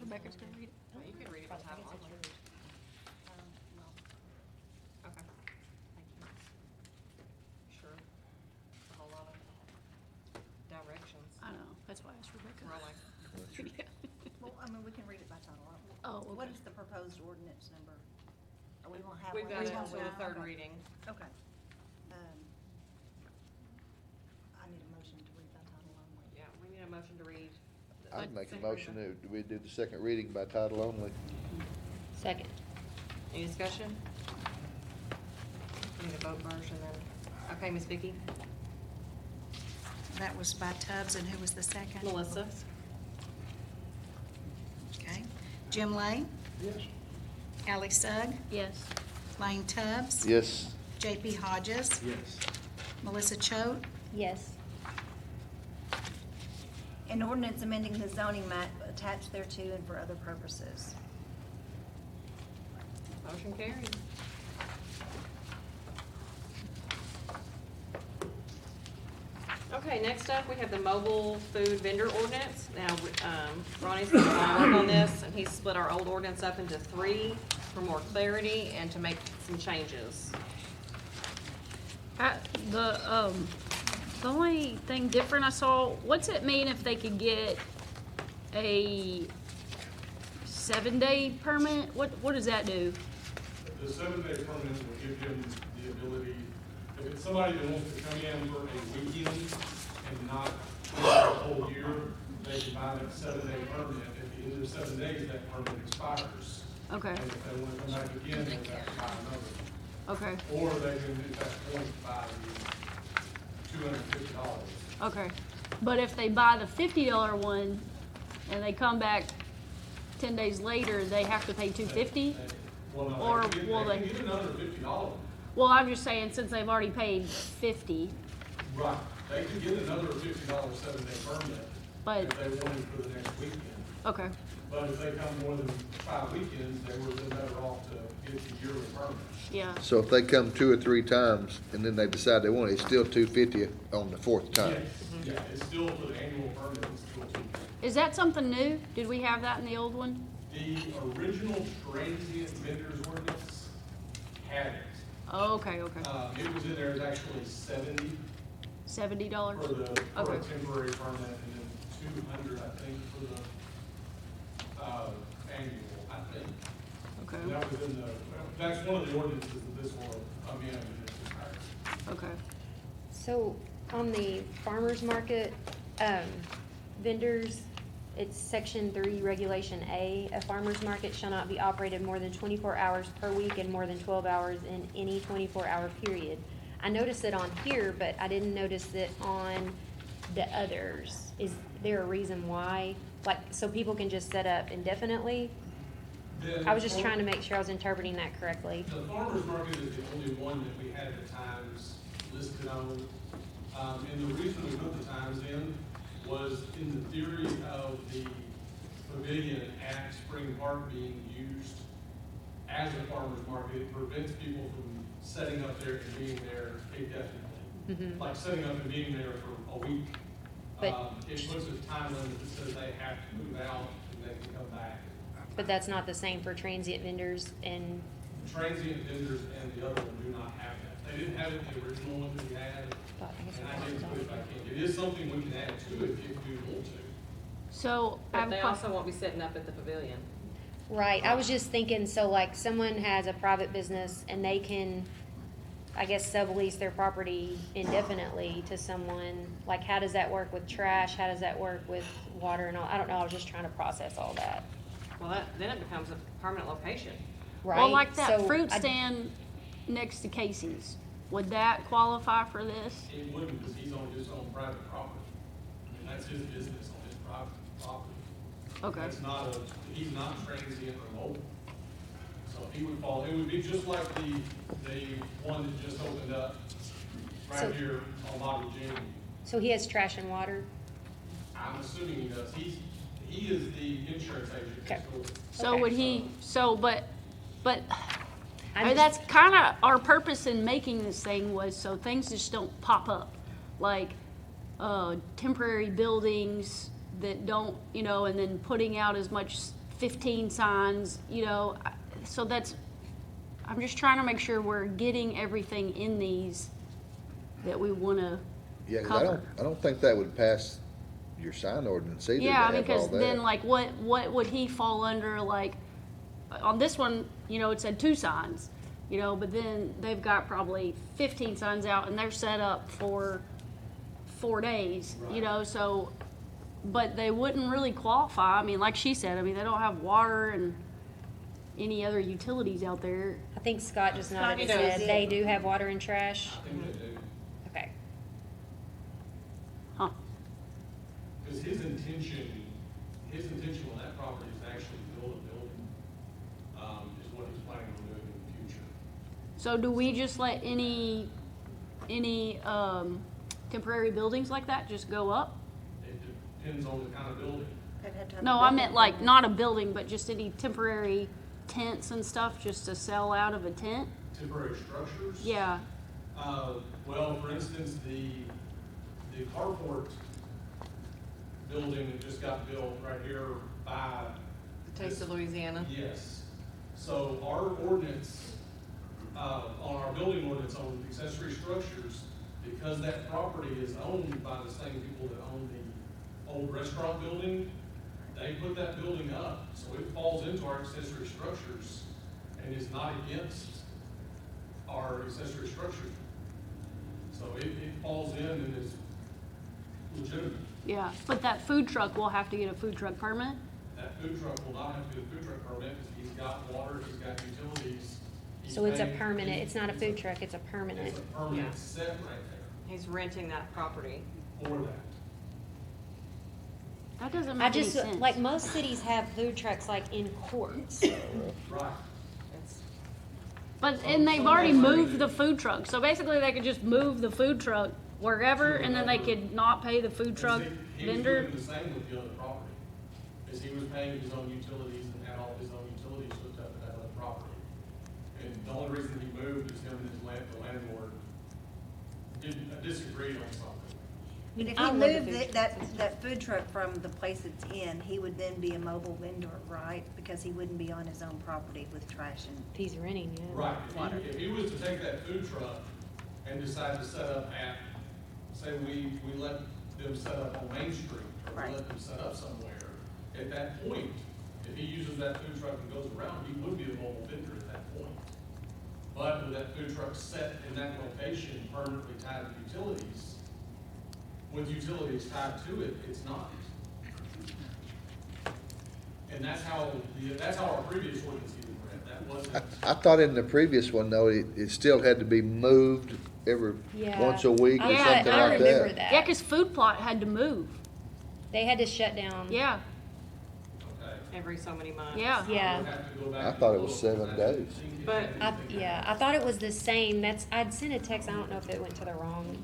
Rebecca's gonna read it. Well, you can read it by title only. No. Okay. Thank you. Sure. A whole lot of directions. I know, that's why I asked Rebecca. We're all like, Yeah. Well, I mean, we can read it by title only. Oh, What okay. is the proposed ordinance number? Or we won't have we've one? got We it won't for the now? third Okay. reading. Okay. I need a motion to read by title only. Yeah, we need a motion to read. I'd make a second motion reading. that we do the second reading by title only. Second. Any discussion? We need a vote first and then, okay, Ms. Vicky? That was by Tubbs, and who was the second? Melissa? Okay. Jim Lane, Yes. Ally Sugg, Yes. Lane Tubbs. Yes. JP Hodges, Yes. Melissa Choate, Yes. An ordinance amending the zoning map attached thereto and for other purposes. Motion carried. Okay, next up, we have the mobile food vendor ordinance. Now, Ronnie's been work on this, and he's split our old ordinance up into 3 for more clarity and to make some changes. The only thing different I saw, what's it mean if they could get a 7-day permit? What does that do? The 7-day permit will give them the ability, if it's somebody that wants to come in for a weekend and not for the whole year, they can buy that 7-day permit. At the end of the 7 days, that permit expires. Okay, And if they want to come back again, they have to buy another. okay, Or they can, at that point, buy the $250. okay. But if they buy the $50 one and they come back 10 days later, they have to pay $250? Well, no, Or they can will get, they- they can get another $50. Well, I'm just saying, since they've already paid 50, Right, they can get another $50 7-day permit But- if they wanted for the next weekend. okay, But if they come more than 5 weekends, they would have been better off to get the yearly permit. yeah. So if they come 2 or 3 times and then they decide they want it, it's still $250 on the 4th time. Yes, yeah, it's still for the annual permit, it's still $250. Is that something new? Did we have that in the old one? The original transient vendors ordinance had it. Oh, okay, okay. It was in there, it's actually 70 $70? for the, for a Okay. temporary permit, and then 200, I think, for the, annual, I think. And Okay, that was in the, that's one of the ordinances that this will come in and it's expired. okay. So on the farmer's market, vendors, it's section 3, regulation A. A farmer's market shall not be operated more than 24 hours per week and more than 12 hours in any 24-hour period. I noticed it on here, but I didn't notice it on the others. Is there a reason why? Like, so people can just set up indefinitely? Then I was just trying to make sure I was interpreting that correctly. The farmer's market is the only one that we had the times listed on. And the reason we put the times in was in the theory of the pavilion at Spring Park being used as a farmer's market. It prevents people from setting up there and being there indefinitely. Like setting up and being there for a week. But- It puts a time limit that says they have to move out and they can come back. But that's not the same for transient vendors and, Transient vendors and the other one do not have that. They didn't have it in the original one that we had, I guess and I didn't put it back in. It is something we can add to it if we want to. So, I But have they a also question. won't be setting up at the pavilion. right, I was just thinking, so like someone has a private business and they can, I guess, sublease their property indefinitely to someone. Like, how does that work with trash? How does that work with water and all? I don't know, I was just trying to process all that. Well, then it becomes a permanent location. Right? Well, like that So fruit I- stand next to Casey's, would that qualify for this? It wouldn't, because he's on his own private property. I mean, that's his business on his private property. Okay, That's not he's not transient or mobile. So he would fall, it would be just like the one that just opened up So- right here on Model J. So he has trash and water? I'm assuming he does. He is the insurance agent. Okay. so Okay. would he, but, I I'm mean, just- that's kinda our purpose in making this thing was so things just don't pop up. Like, temporary buildings that don't, and then putting out as much 15 signs, you know, so that's, I'm just trying to make sure we're getting everything in these that we wanna Yeah, 'cause cover. I don't think that would pass your sign ordinance either, to Yeah, have because all that. then like what would he fall under, like, on this one, you know, it said 2 signs, you know, but then they've got probably 15 signs out and they're set up for 4 days, you know, so, but they wouldn't really qualify, I mean, like she said, I mean, they don't have water and any other utilities out there. I think Scott just nodded and Scott said does. they do have water and trash. I think they do. Okay. Huh, Because his intention on that property is actually build a building, is what he's planning on doing in the future. so do we just let any, temporary buildings like that just go up? It depends on the kind of building. They'd have to have No, a I building meant like, permit. not a building, but just any temporary tents and stuff, just to sell out of a tent? Temporary structures. Yeah, Well, for instance, the carport building that just got built right here by. Taste of Louisiana. Yes. So our ordinance, on our building ordinance on accessory structures, because that property is owned by the same people that own the old restaurant building, they put that building up, so it falls into our accessory structures and is not against our accessory structure. So it falls in and is legitimate. yeah, but that food truck will have to get a food truck permit? That food truck will not have to get a food truck permit because he's got water, he's got utilities. He's So it's a paying- permanent, it's not a food truck, it's a permanent. It's a permanent Yeah. set right there He's renting that property. for that. That doesn't I make any just, sense. like, most cities have food trucks like in courts. Right. It's, But, and they've already moved the food truck, so basically they could just move the food truck wherever, and then they could not pay the food truck He was vendor? doing the same with the other property, is he was paying his own utilities and had all his own utilities hooked up to that other property. And the only reason he moved is him and the landlord disagreed on something. But if I he love the moved food that food truck from the place it's in, he would then be a mobile vendor, right? Because he wouldn't be on his own property with trash and. If he's renting, yeah. Right, Water. if he was to take that food truck and decide to set up at, say, we let them set up on Main Street, or we Right. let them set up somewhere, at that point, if he uses that food truck and goes around, he would be the mobile vendor at that point. But with that food truck set in that location, permanently tied to utilities, with utilities tied to it, it's not. And that's how our previous ordinance even read, that wasn't. I thought in the previous one, though, it still had to be moved every, Yeah. once a week or Yeah, something I like remember that. that. Yeah, 'cause Food Plot had to move, They had to shut down. yeah, Okay. every so many months. yeah. Yeah. We'll have to go back I and thought it was look. 7 days. But- I thought it was the same. I'd sent a text, I don't know if it went to the wrong,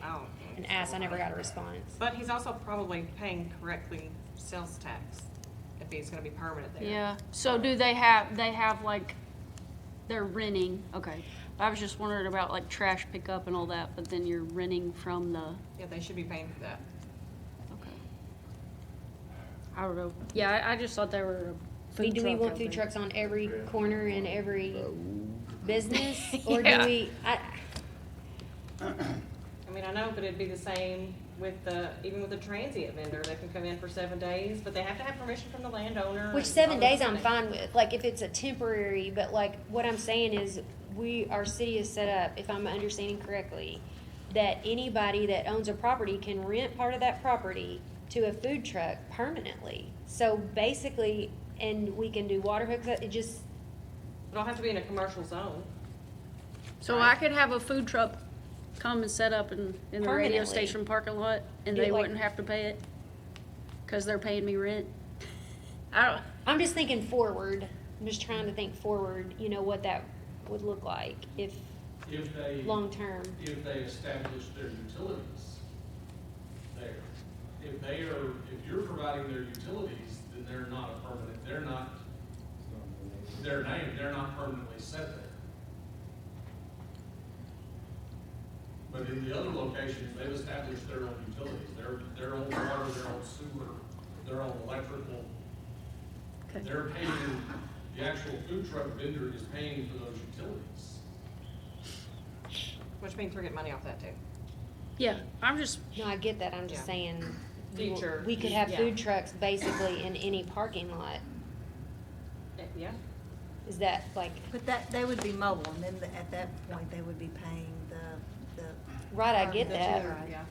Oh. and asked, I never got a response. But he's also probably paying correctly sales tax if he's gonna be permanent there. Yeah, so do they have like, they're renting, okay. I was just wondering about like trash pickup and all that, but then you're renting from the, Yeah, they should be paying for that. okay. I don't know, yeah, I just thought they were a Do food we truck want out food there. trucks on every corner in every business? Or do Yeah. we, I mean, I know, but it'd be the same with even with the transient vendor, they can come in for 7 days, but they have to have permission from the landowner. which and 7 all days those I'm things. fine with, like if it's a temporary, but like what I'm saying is our city is set up, if I'm understanding correctly, that anybody that owns a property can rent part of that property to a food truck permanently. So basically, and we can do water hooks up, it just, It'll have to be in a commercial zone. So I could have a food truck come and set up in the radio Permanently. station parking lot, and Do it they like- wouldn't have to pay it? Cause they're paying me rent? I don't, I'm just thinking forward. I'm just trying to think forward, you know, what that would look like if, If they. long term. If they establish their utilities there. If you're providing their utilities, then they're not a permanent, they're not permanently set there. But in the other locations, they've established their own utilities, their own water, their own sewer, their own electrical. Okay. they're paying, the actual food truck vendor is paying for those utilities. Which means we're getting money off that too. Yeah, I'm just, No, I get that, I'm just Yeah. saying, Future. we could have Yeah. food trucks basically in any parking lot. Yeah, Is that like, But that, they would be mobile, and then at that point, they would be paying the. right, I get the that. tour. yeah.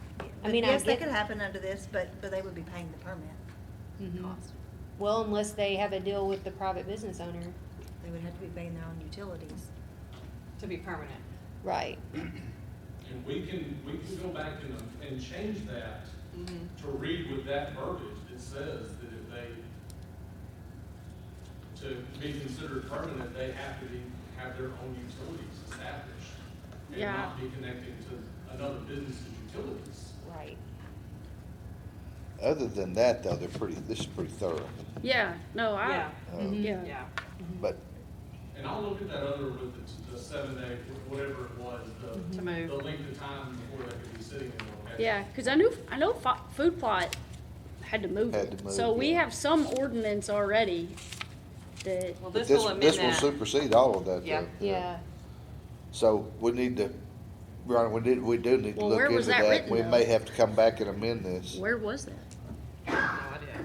I mean, I Yes, that get- could happen under this, but they would be paying the permit Mhm. cost. Well, unless they have a deal with the private business owner. They would have to be paying their own utilities. To be permanent. Right. And we can go back and change that to read with that verbiage that says that if they, to be considered permanent, they have to have their own utilities established. And Yeah. not be connecting to another business's utilities. Right. Other than that, though, this is pretty thorough. yeah, no, Yeah. yeah. Yeah. But And I'll look at that other with the 7-day, whatever it was, To move. the length of time before they could be sitting in the location. Yeah, because I know Food Plot had to move Had it. to move, So we yeah. have some ordinance already that, Well, but this will amend this will that. supersede all of that, Yeah. though. Yeah. So we need to, Ronnie, we do need to Well, look where into was that that. written, We though? may have to come back and amend this. where was that? No idea.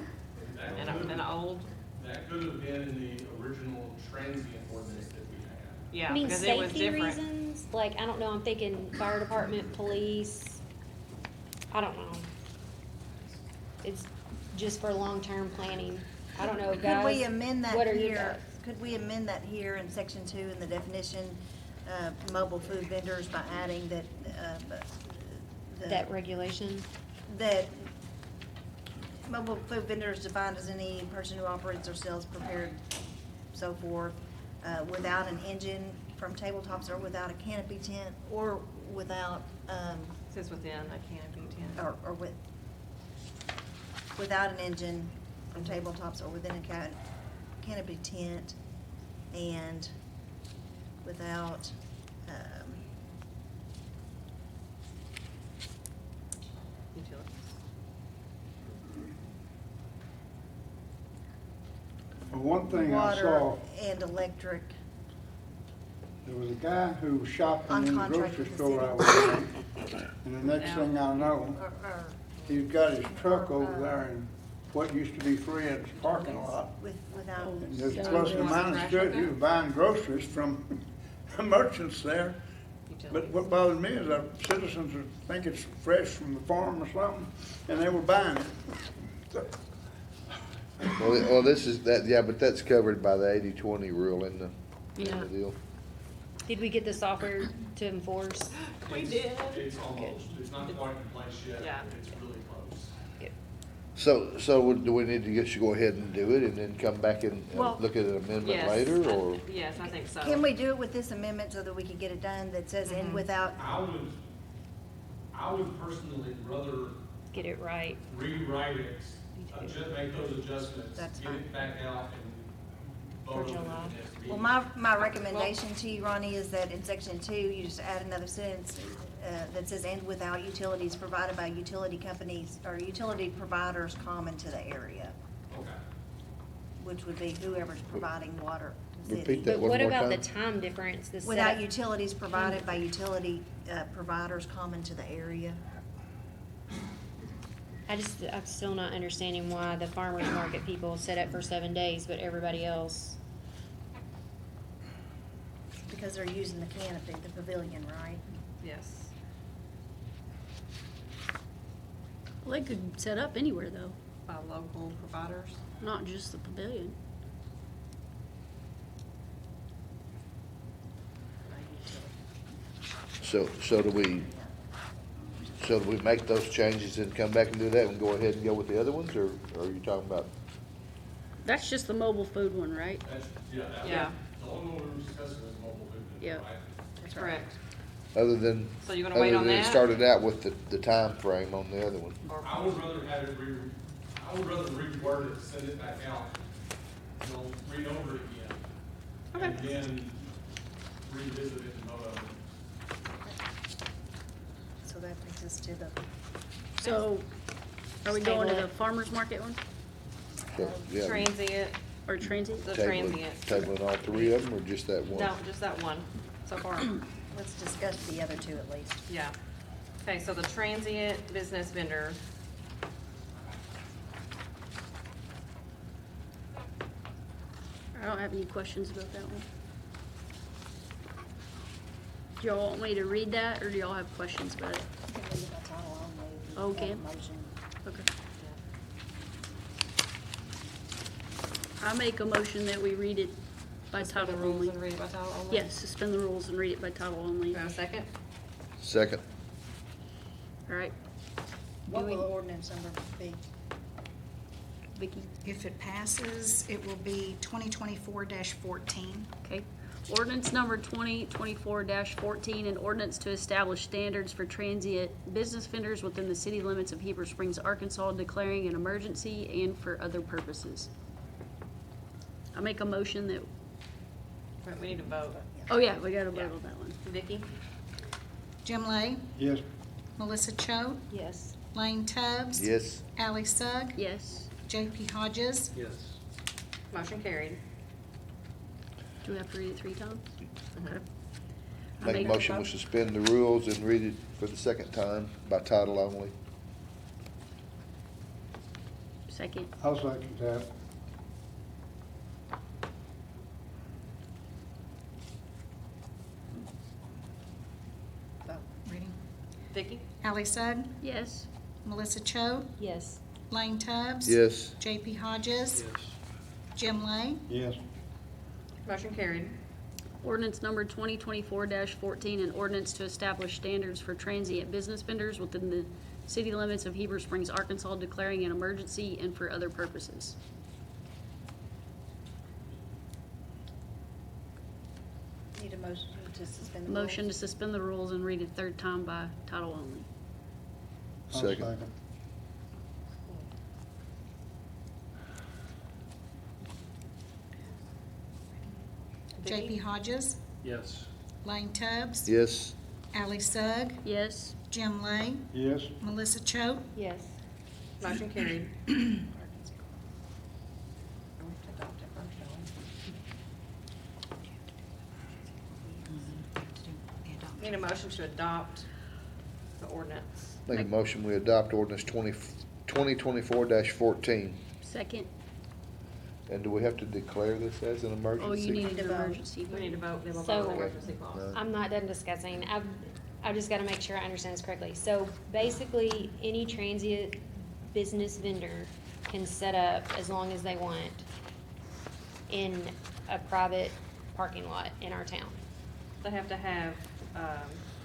And an old, That could have been in the original transient ordinance that we had. yeah, I mean, because it was safety different. reasons, like, I don't know, I'm thinking fire department, police, I don't know. It's just for long-term planning. I don't know, guys. Could we amend that what are your here? thoughts? Could we amend that here in section 2 in the definition, mobile food vendors by adding that, That regulation? that mobile food vendor is defined as any person who operates or sells prepared, so forth, without an engine from tabletops or without a canopy tent or without, Sits within a canopy tent. or without an engine from tabletops or within a canopy tent and without, Utilities. Well, one thing I water saw, and electric. there was a guy who was shopping On in the contract grocery with the store I city. was in. And the next thing I know, or he's got his truck over there in what used to be Fred's parking lot. without. And there's Yeah. plus and minus to it, he was buying groceries from merchants there. But Utilities. what bothers me is our citizens would think it's fresh from the farm or something, and they were buying it. So, Well, this is that, yeah, but that's covered by the 80-20 rule in the Yeah. deal. Did we get the software to enforce? We did. It's almost, it's not quite in place yet, Yeah. but it's really close. So do we need to just go ahead and do it and then come back and Well- look at an amendment Yes. later, or? Yes, I think so. Can we do it with this amendment so that we can get it done that says and without, I would personally rather Get it right. rewrite it, make those adjustments, That's get fine. it back out and For vote on it July. at the next meeting. well, my recommendation to you, Ronnie, is that in section 2, you just add another sentence that says and without utilities provided by utility companies or utility providers common to the area, Okay. which would be whoever's providing water to the Repeat city. that But one what more about the time. time difference, the Without setup? utilities provided by utility providers common to the area. I'm still not understanding why the farmer's market people set up for 7 days, but everybody else, Because they're using the canopy, the pavilion, right? Yes. Well, they could set up anywhere though, By local providers. not just the pavilion. So do we make those changes and come back and do that and go ahead and go with the other ones, or are you talking about? That's just the mobile food one, right? That's, yeah, Yeah. the only one we were discussing was mobile food, Yeah. right? That's correct. Other than. So you wanna wait on Other than it that? started out with the time frame on the other one. Or- I would rather have it I would rather reword it, send it back out, you know, read over it again. Okay. And then revisit it and vote on it. So that takes us to the, So, are we going to Table the it. farmer's market one? So, yeah. Transient, Or transient? The Tabling- transient. Tabling all three of them, or just that one? No, just that one so far. Let's discuss the other two at least. Yeah. Okay, so the transient business vendor. I don't have any questions about that one. Do y'all want me to read that, or do y'all have questions about it? You can leave it by title only if you Okay. have a motion. Okay. I make a motion that we read it by Suspend title the rules only. and read it by title only? Yes, suspend the rules and read it by title only. Do I have a second? Second. All right, What we- will the ordinance number be? Vicky? If it passes, it will be 2024-14. Okay. Ordinance number 2024-14, an ordinance to establish standards for transient business vendors within the city limits of Heber Springs, Arkansas, declaring an emergency and for other purposes. I make a motion that, Wait, we need to vote. oh yeah, we gotta vote on that one. Vicky? Jim Lay, Yes. Melissa Choate, Yes. Lane Tubbs. Yes. Ally Sugg, Yes. JP Hodges, Yes. Motion carried. Do we have to read it 3 times? Okay. I Make a motion, we suspend the rules and read it for the second time by title only. Second. I'll second that. Vote. reading. Vicky? Ally Sugg, Yes. Melissa Choate, Yes. Lane Tubbs. Yes. JP Hodges, Yes. Jim Lay, Yes. Motion carried. Ordinance number 2024-14, an ordinance to establish standards for transient business vendors within the city limits of Heber Springs, Arkansas, declaring an emergency and for other purposes. Need a motion to suspend the rules? Motion to suspend the rules and read it 3rd time by title only. I'll Second. Vicky? JP Hodges, Yes. Lane Tubbs. Yes. Ally Sugg, Yes. Jim Lay, Yes. Melissa Choate, Yes. Motion carried. Need a motion to adopt the ordinance. Make a motion, we adopt ordinance 2024-14. Second. And do we have to declare this as an emergency? Oh, you need to an vote. emergency. We need to vote, then we'll So- vote on the emergency clause. I'm not done discussing. I've just gotta make sure I understand this correctly. So basically, any transient business vendor can set up as long as they want in a private parking lot in our town. They have to have,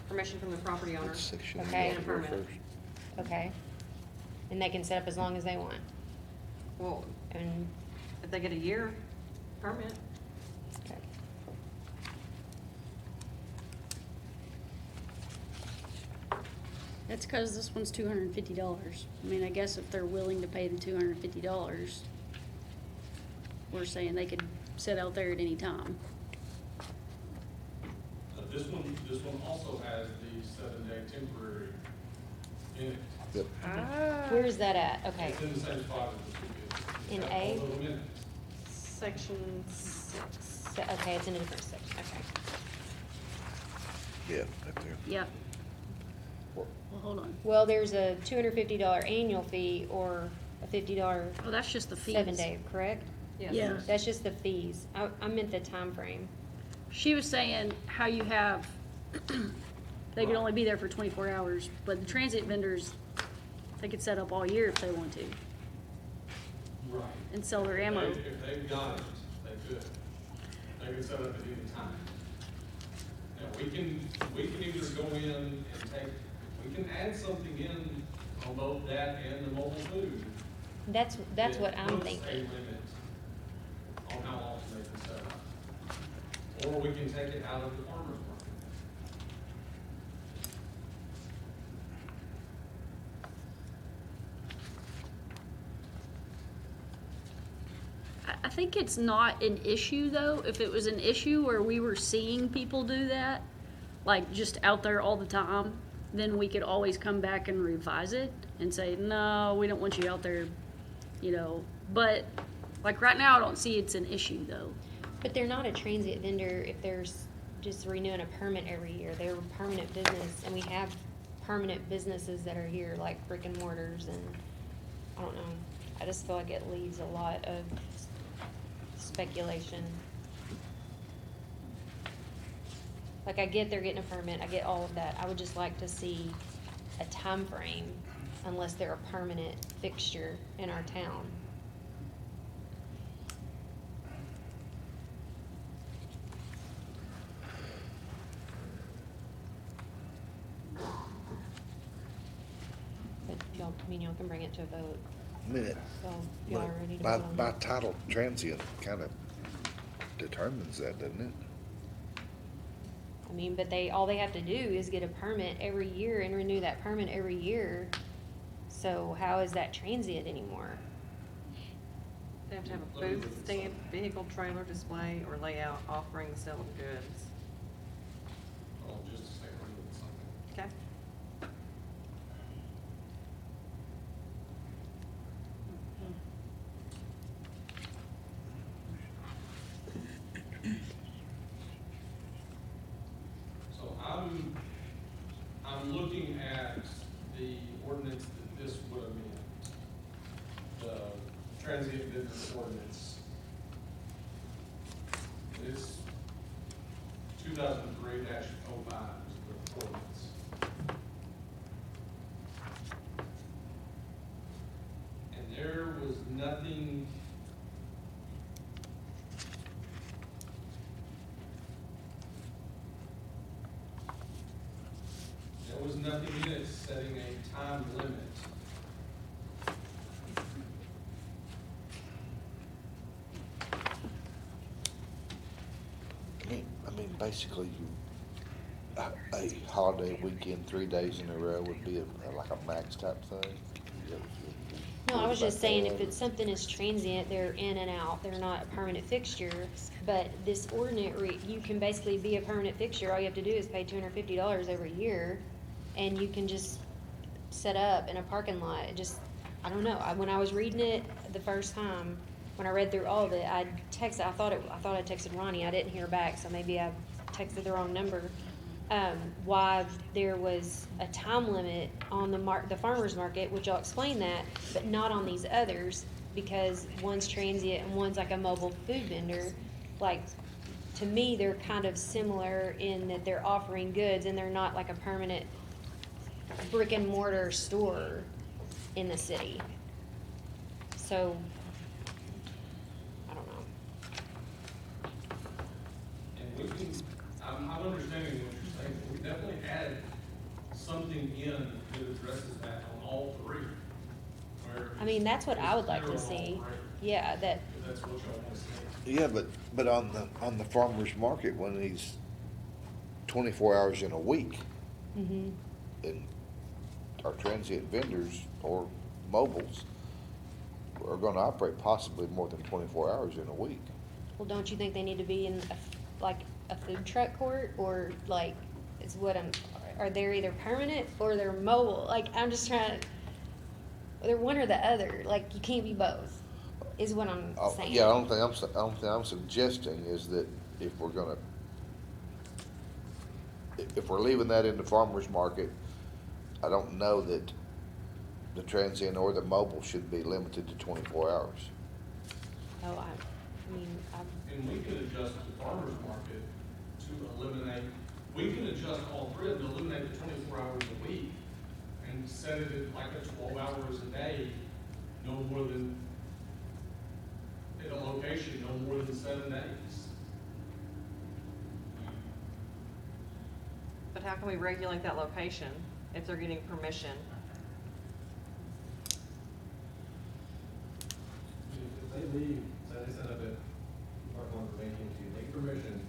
permission from the property owner. What section you Okay. want here Permit. first? Okay? And they can set up as long as they want. Well, And, if they get a year permit, okay. That's because this one's $250. I mean, I guess if they're willing to pay the $250, we're saying they could sit out there at any time. This one also has the 7-day temporary in it. Yep. Where is that at? Okay. It's in the same spot as the 250. In Got A? all of them in it. section 6. So, okay, it's in a different section. Okay. Yeah, right there. Yep. Well, hold on. Well, there's a $250 annual fee or a $50 Oh, that's just the fees. 7-day, correct? Yes. Yeah. That's just the fees. I meant the time frame. She was saying how you have, they could only be there for 24 hours, but the transit vendors, they could set up all year if they want to Right. and sell their ammo. If they've got it, they could. They could set up at any time. Now, we can either go in and take, we can add something in on both that and the mobile food. That's that what I'm puts a thinking. limit on how often they can set up. Or we can take it out of the farmer's market. I think it's not an issue though. If it was an issue where we were seeing people do that, like just out there all the time, then we could always come back and revise it and say, no, we don't want you out there, you know. But Like right now, I don't see it's an issue though. But they're not a transient vendor if there's just renewing a permit every year. They're a permanent business, and we have permanent businesses that are here, like brick and mortars, and I don't know. I just feel like it leaves a lot of speculation. Like, I get they're getting a permit, I get all of that. I would just like to see a time frame, unless they're a permanent fixture in our town. But y'all, I mean, y'all can bring it to a vote, I mean, it- so if y'all are ready to by, vote on by it. title, transient kind of determines that, doesn't it? I mean, but all they have to do is get a permit every year and renew that permit every year. So how is that transient anymore? They have to have a booth, stand, vehicle, trailer, display, or layout offering the sale of goods. Oh, just to say, something. Okay? So I'm looking at the ordinance that this would amend. The transient business ordinance. It's 2003-05 is the ordinance. And there was nothing in it setting a time limit. I mean, basically, a holiday weekend, 3 days in a row would be like a max type thing. No, I was just saying, if About it's something as transient, they're in and out, they're not a permanent fixture. But this ordinance, you can basically be a permanent fixture, all you have to do is pay $250 every year, and you can just set up in a parking lot. It just, I don't know, when I was reading it the first time, when I read through all of it, I thought I texted Ronnie, I didn't hear back, so maybe I texted the wrong number. Why there was a time limit on the farmer's market, which I'll explain that, but not on these others, because one's transient and one's like a mobile food vendor. Like, to me, they're kind of similar in that they're offering goods and they're not like a permanent brick and mortar store in the city. So, I don't know. And we can, I'm understanding what you're saying, but we definitely add something in that addresses that on all three. Where I mean, that's what I would it's like to clear on all see. three, Yeah, that, if that's what y'all want to see. Yeah, but on the farmer's market, when he's 24 hours in a week, mhm. and our transient vendors or mobiles are gonna operate possibly more than 24 hours in a week. Well, don't you think they need to be in like a food truck court, or like, are they either permanent or they're mobile? Like, I'm just trying to, they're one or the other, like, you can't be both, is what I'm saying. Yeah, I don't think I'm suggesting is that if we're gonna, if we're leaving that in the farmer's market, I don't know that the transient or the mobile should be limited to 24 hours. Oh, I mean, And we can adjust the farmer's market to eliminate, we can adjust all three of them, to eliminate the 24 hours a week and set it at like a 12 hours a day, no more than, at a location, no more than 7 days. But how can we regulate that location if they're getting permission? If they leave, say they set up at Parkland or AT&T, they get permission,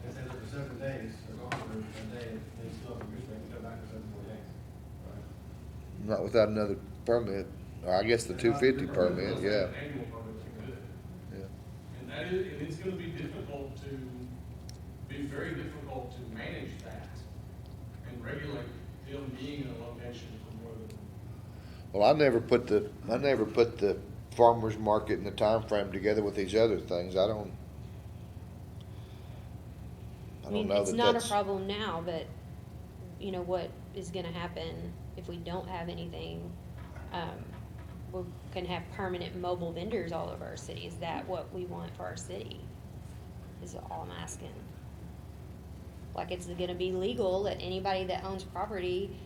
they set up for 7 days, they're gone for a day, they still have permission, they can come back for 7 more days, right? Not without another permit, or I guess the 250 permit, yeah. Annual permit can do it. Yeah. And that is, and it's gonna be difficult be very difficult to manage that and regulate them being in a location for more than. Well, I never put the farmer's market and the time frame together with these other things, I don't I mean, know it's that not a that's. problem now, but, you know, what is gonna happen if we don't have anything? We're gonna have permanent mobile vendors all over our city. Is that what we want for our city? Is all I'm asking. Like, it's gonna be legal that anybody that owns property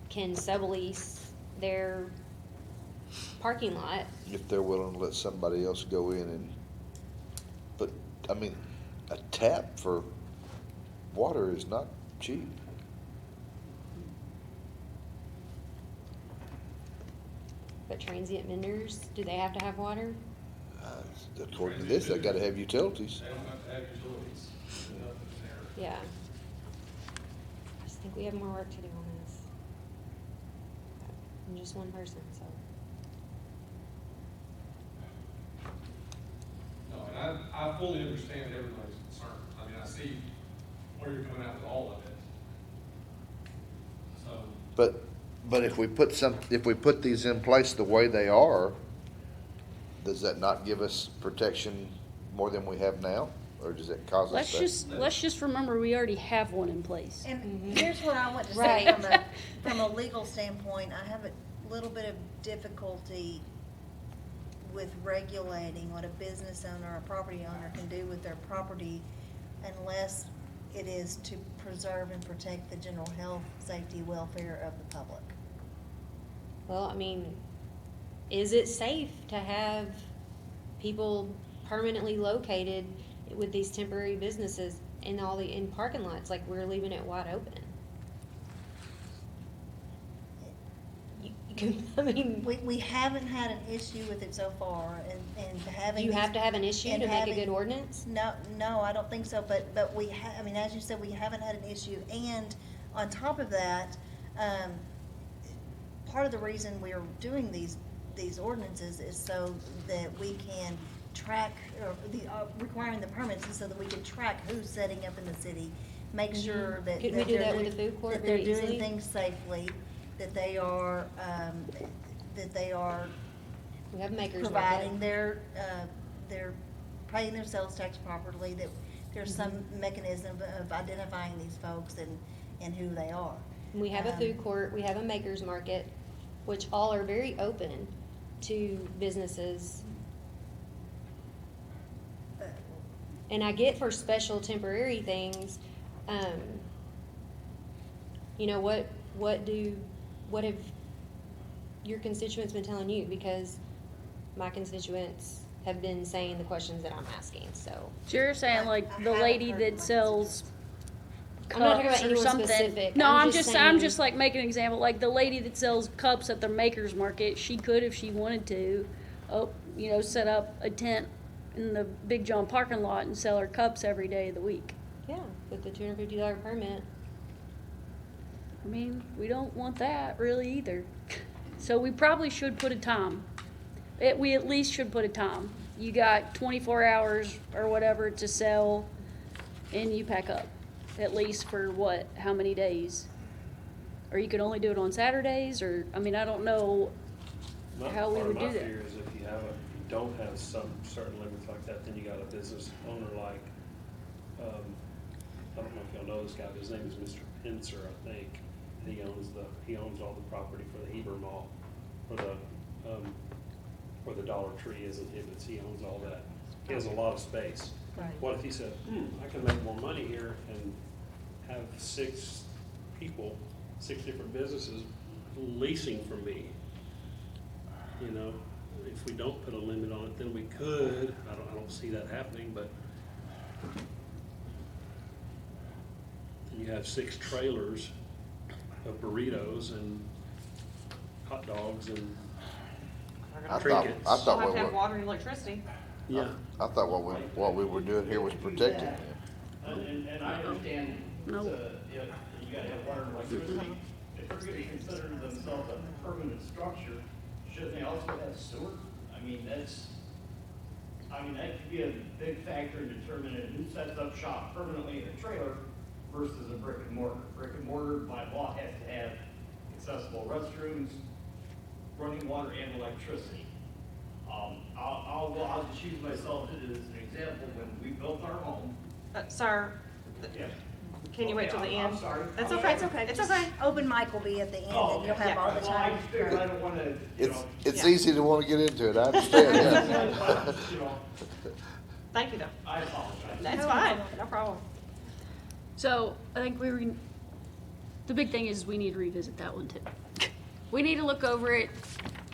can sublease their parking lot. If they're willing to let somebody else go in and, but, I mean, a tap for water is not cheap. But transient vendors, do they have to have water? According to this, they gotta have utilities. They don't have to have utilities, nothing there. Yeah. I just think we have more work to do on this. I'm just one person, so. No, and I fully understand everybody's concern. I mean, I see where you're coming out with all of it. So, But if we put these in place the way they are, does that not give us protection more than we have now? Or does it cause us to? Let's just remember, we already have one in place. And here's what I want to say Right. from a legal standpoint, I have a little bit of difficulty with regulating what a business owner or property owner can do with their property unless it is to preserve and protect the general health, safety, welfare of the public. Well, I mean, is it safe to have people permanently located with these temporary businesses in parking lots, like we're leaving it wide open? I mean, We haven't had an issue with it so far, and having. you these- have to have an issue and to make a having- good ordinance? No, I don't think so, but I mean, as you said, we haven't had an issue, and on top of that, part of the reason we're doing these ordinances is so that we can track, or requiring the permits is so that we can track who's setting up in the city, make sure that. Could we do they're that with doing- the food court that they're very easily? doing things safely, that they are, We have makers providing market. they're paying their sales tax properly, that there's some Mm-hmm. mechanism of identifying these folks and who they are. We have a food court, we have a makers market, which all are very open to businesses. And I get for special temporary things, you know, what have your constituents been telling you? Because my constituents have been saying the questions that I'm asking, so. So you're saying like the lady that sells I'm not talking about cups or anyone something? specific. No, I'm I'm just I'm saying- just like making an example, like the lady that sells cups at the Maker's Market, she could if she wanted to, set up a tent in the Big John parking lot and sell her cups every day of the week. Yeah, with the $250 permit. I mean, we don't want that really either. So we probably should put a time. We at least should put a time. You got 24 hours or whatever to sell and you pack up. At least for what, how many days? Or you could only do it on Saturdays, or, I mean, I don't know how we Part would of my do that. fear is if you don't have some certain limits like that, then you got a business owner like, I don't know if y'all know this guy, but his name is Mr. Pincer, I think. He owns all the property for the Heber Mall, where the Dollar Tree is in Hibbets. He owns all that. He has a lot of space. Right. What if he said, I can make more money here and have 6 people, 6 different businesses leasing from me? You know, if we don't put a limit on it, then we could. I don't see that happening, but you have 6 trailers of burritos and hot dogs and I trinkets. thought Still have what to have we- water and electricity. Yeah. I thought what we were doing here was protecting them. And I understand, No. you gotta have water and electricity. If they're gonna consider themselves a permanent structure, shouldn't they also have sewer? That could be a big factor in determining who sets up shop permanently in a trailer versus a brick and mortar. Brick and mortar, by law, has to have accessible restrooms, running water, and electricity. I'll just use myself as an example. When we built our home, Sir, yeah. can you wait till the Okay, end? I'm sorry. That's I'm okay, sorry. it's okay. Open mic will be at the end, Oh, and you'll okay. have all the Well, I time. just figured I don't wanna, you know. It's Yeah. easy to wanna get into it, I understand, yeah. You know, Thank you, though. I apologize. That's No fine, problem. no problem. So I think the big thing is we need to revisit that one too. We need to look over it,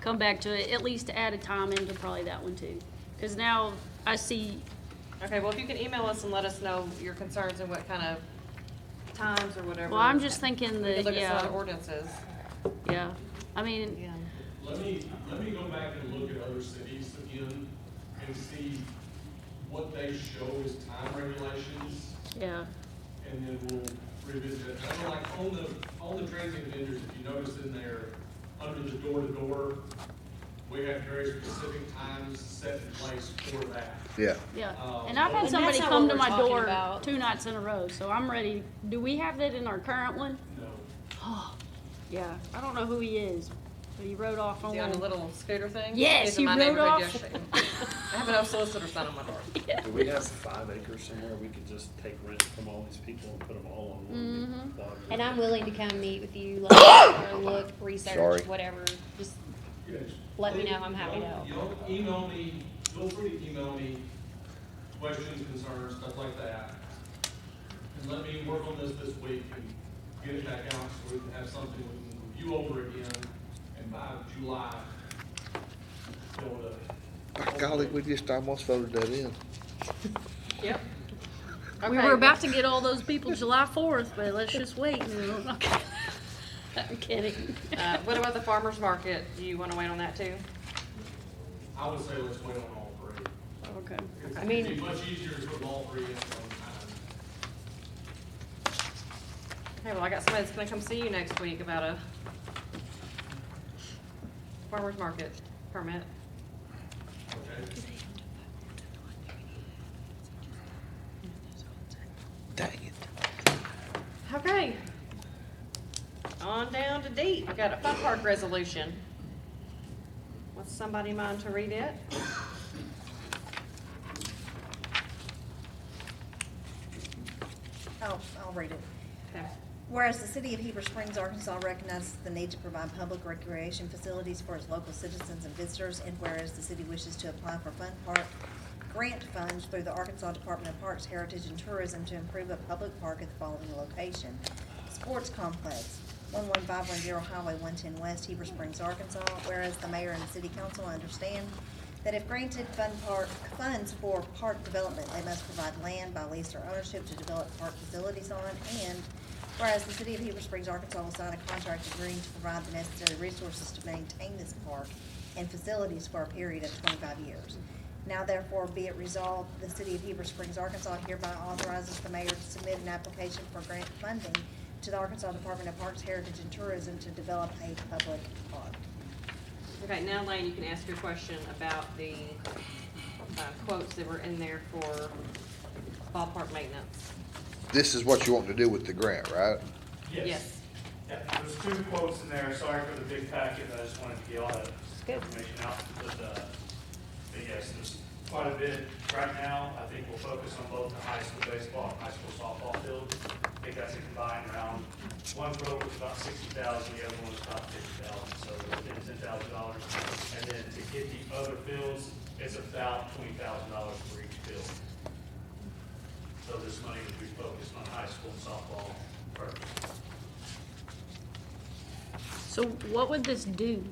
come back to it, at least add a time into probably that one too. Cause now I see, Okay, well, if you can email us and let us know your concerns and what kind of times or whatever. well, I'm just thinking We could that, look at some yeah, other ordinances. yeah. I mean, Again. Let me go back and look at other cities again and see what they show as time regulations, yeah, and then we'll revisit it. I know, like, on the transient vendors, if you notice in there, under the door-to-door, we have very specific times set in place for that. Yeah, yeah. Um, And I've had And somebody that's not come what to we're my talking door about. 2 nights in a row, so I'm ready. Do we have that in our current one? No. Yeah, I don't know who he is, but he rode off Is on he on a one. little scooter thing? Yes, He's in he my rode neighborhood off. yesterday. I have an unsolicited sign on my door. Do we have 5 acres somewhere we could just take rent from all these people and put them all on one big plot? And I'm willing to come meet with you, like, or look, Sorry. research, whatever, just Yes. let me know, I'm happy to help. Y'all email me, feel free to email me questions, concerns, stuff like that. And let me work on this week and get it back out so we can have something we can review over again. And by July, be able to. by golly, we just almost voted that in. Yep. We Okay, were about to get all those people July 4th, but let's just wait. Okay. I'm kidding. What about the farmer's market? Do you wanna wait on that too? I would say let's wait on all three. Okay. It'd mean- be much easier to put all three in at one time. Okay, well, I got somebody that's gonna come see you next week about a farmer's market permit. Okay? Dang it. Okay. On down to D. We got a fun park resolution. Wants somebody mind to read it? I'll read it. Okay. Whereas the city of Heber Springs, Arkansas recognizes the need to provide public recreation facilities for its local citizens and visitors, and whereas the city wishes to apply for Fun Park grant funds through the Arkansas Department of Parks, Heritage, and Tourism to improve a public park at the following location. Sports Complex, 11510 Highway 110 West, Heber Springs, Arkansas. Whereas the mayor and the city council understand that if granted funds for park development, they must provide land by lease or ownership to develop park facilities on, and whereas the city of Heber Springs, Arkansas will sign a contract agreeing to provide the necessary resources to maintain this park and facilities for a period of 25 years. Now therefore be it resolved, the city of Heber Springs, Arkansas hereby authorizes the mayor to submit an application for grant funding to the Arkansas Department of Parks, Heritage, and Tourism to develop a public park. Okay, now Lane, you can ask your question about the quotes that were in there for ballpark maintenance. This is what you want to do with the grant, right? Yes. Yeah, there's 2 quotes in there, sorry for the big packet, I just wanted to get all that Good. information out, but yes, there's quite a bit. Right now, I think we'll focus on both the high school baseball and high school softball field. I think that's a combined around, one quote was about $60,000, the other one was about $50,000, so within $10,000. And then to get the other fields, it's about $20,000 for each field. So this money would be focused on high school softball first. So what would this do?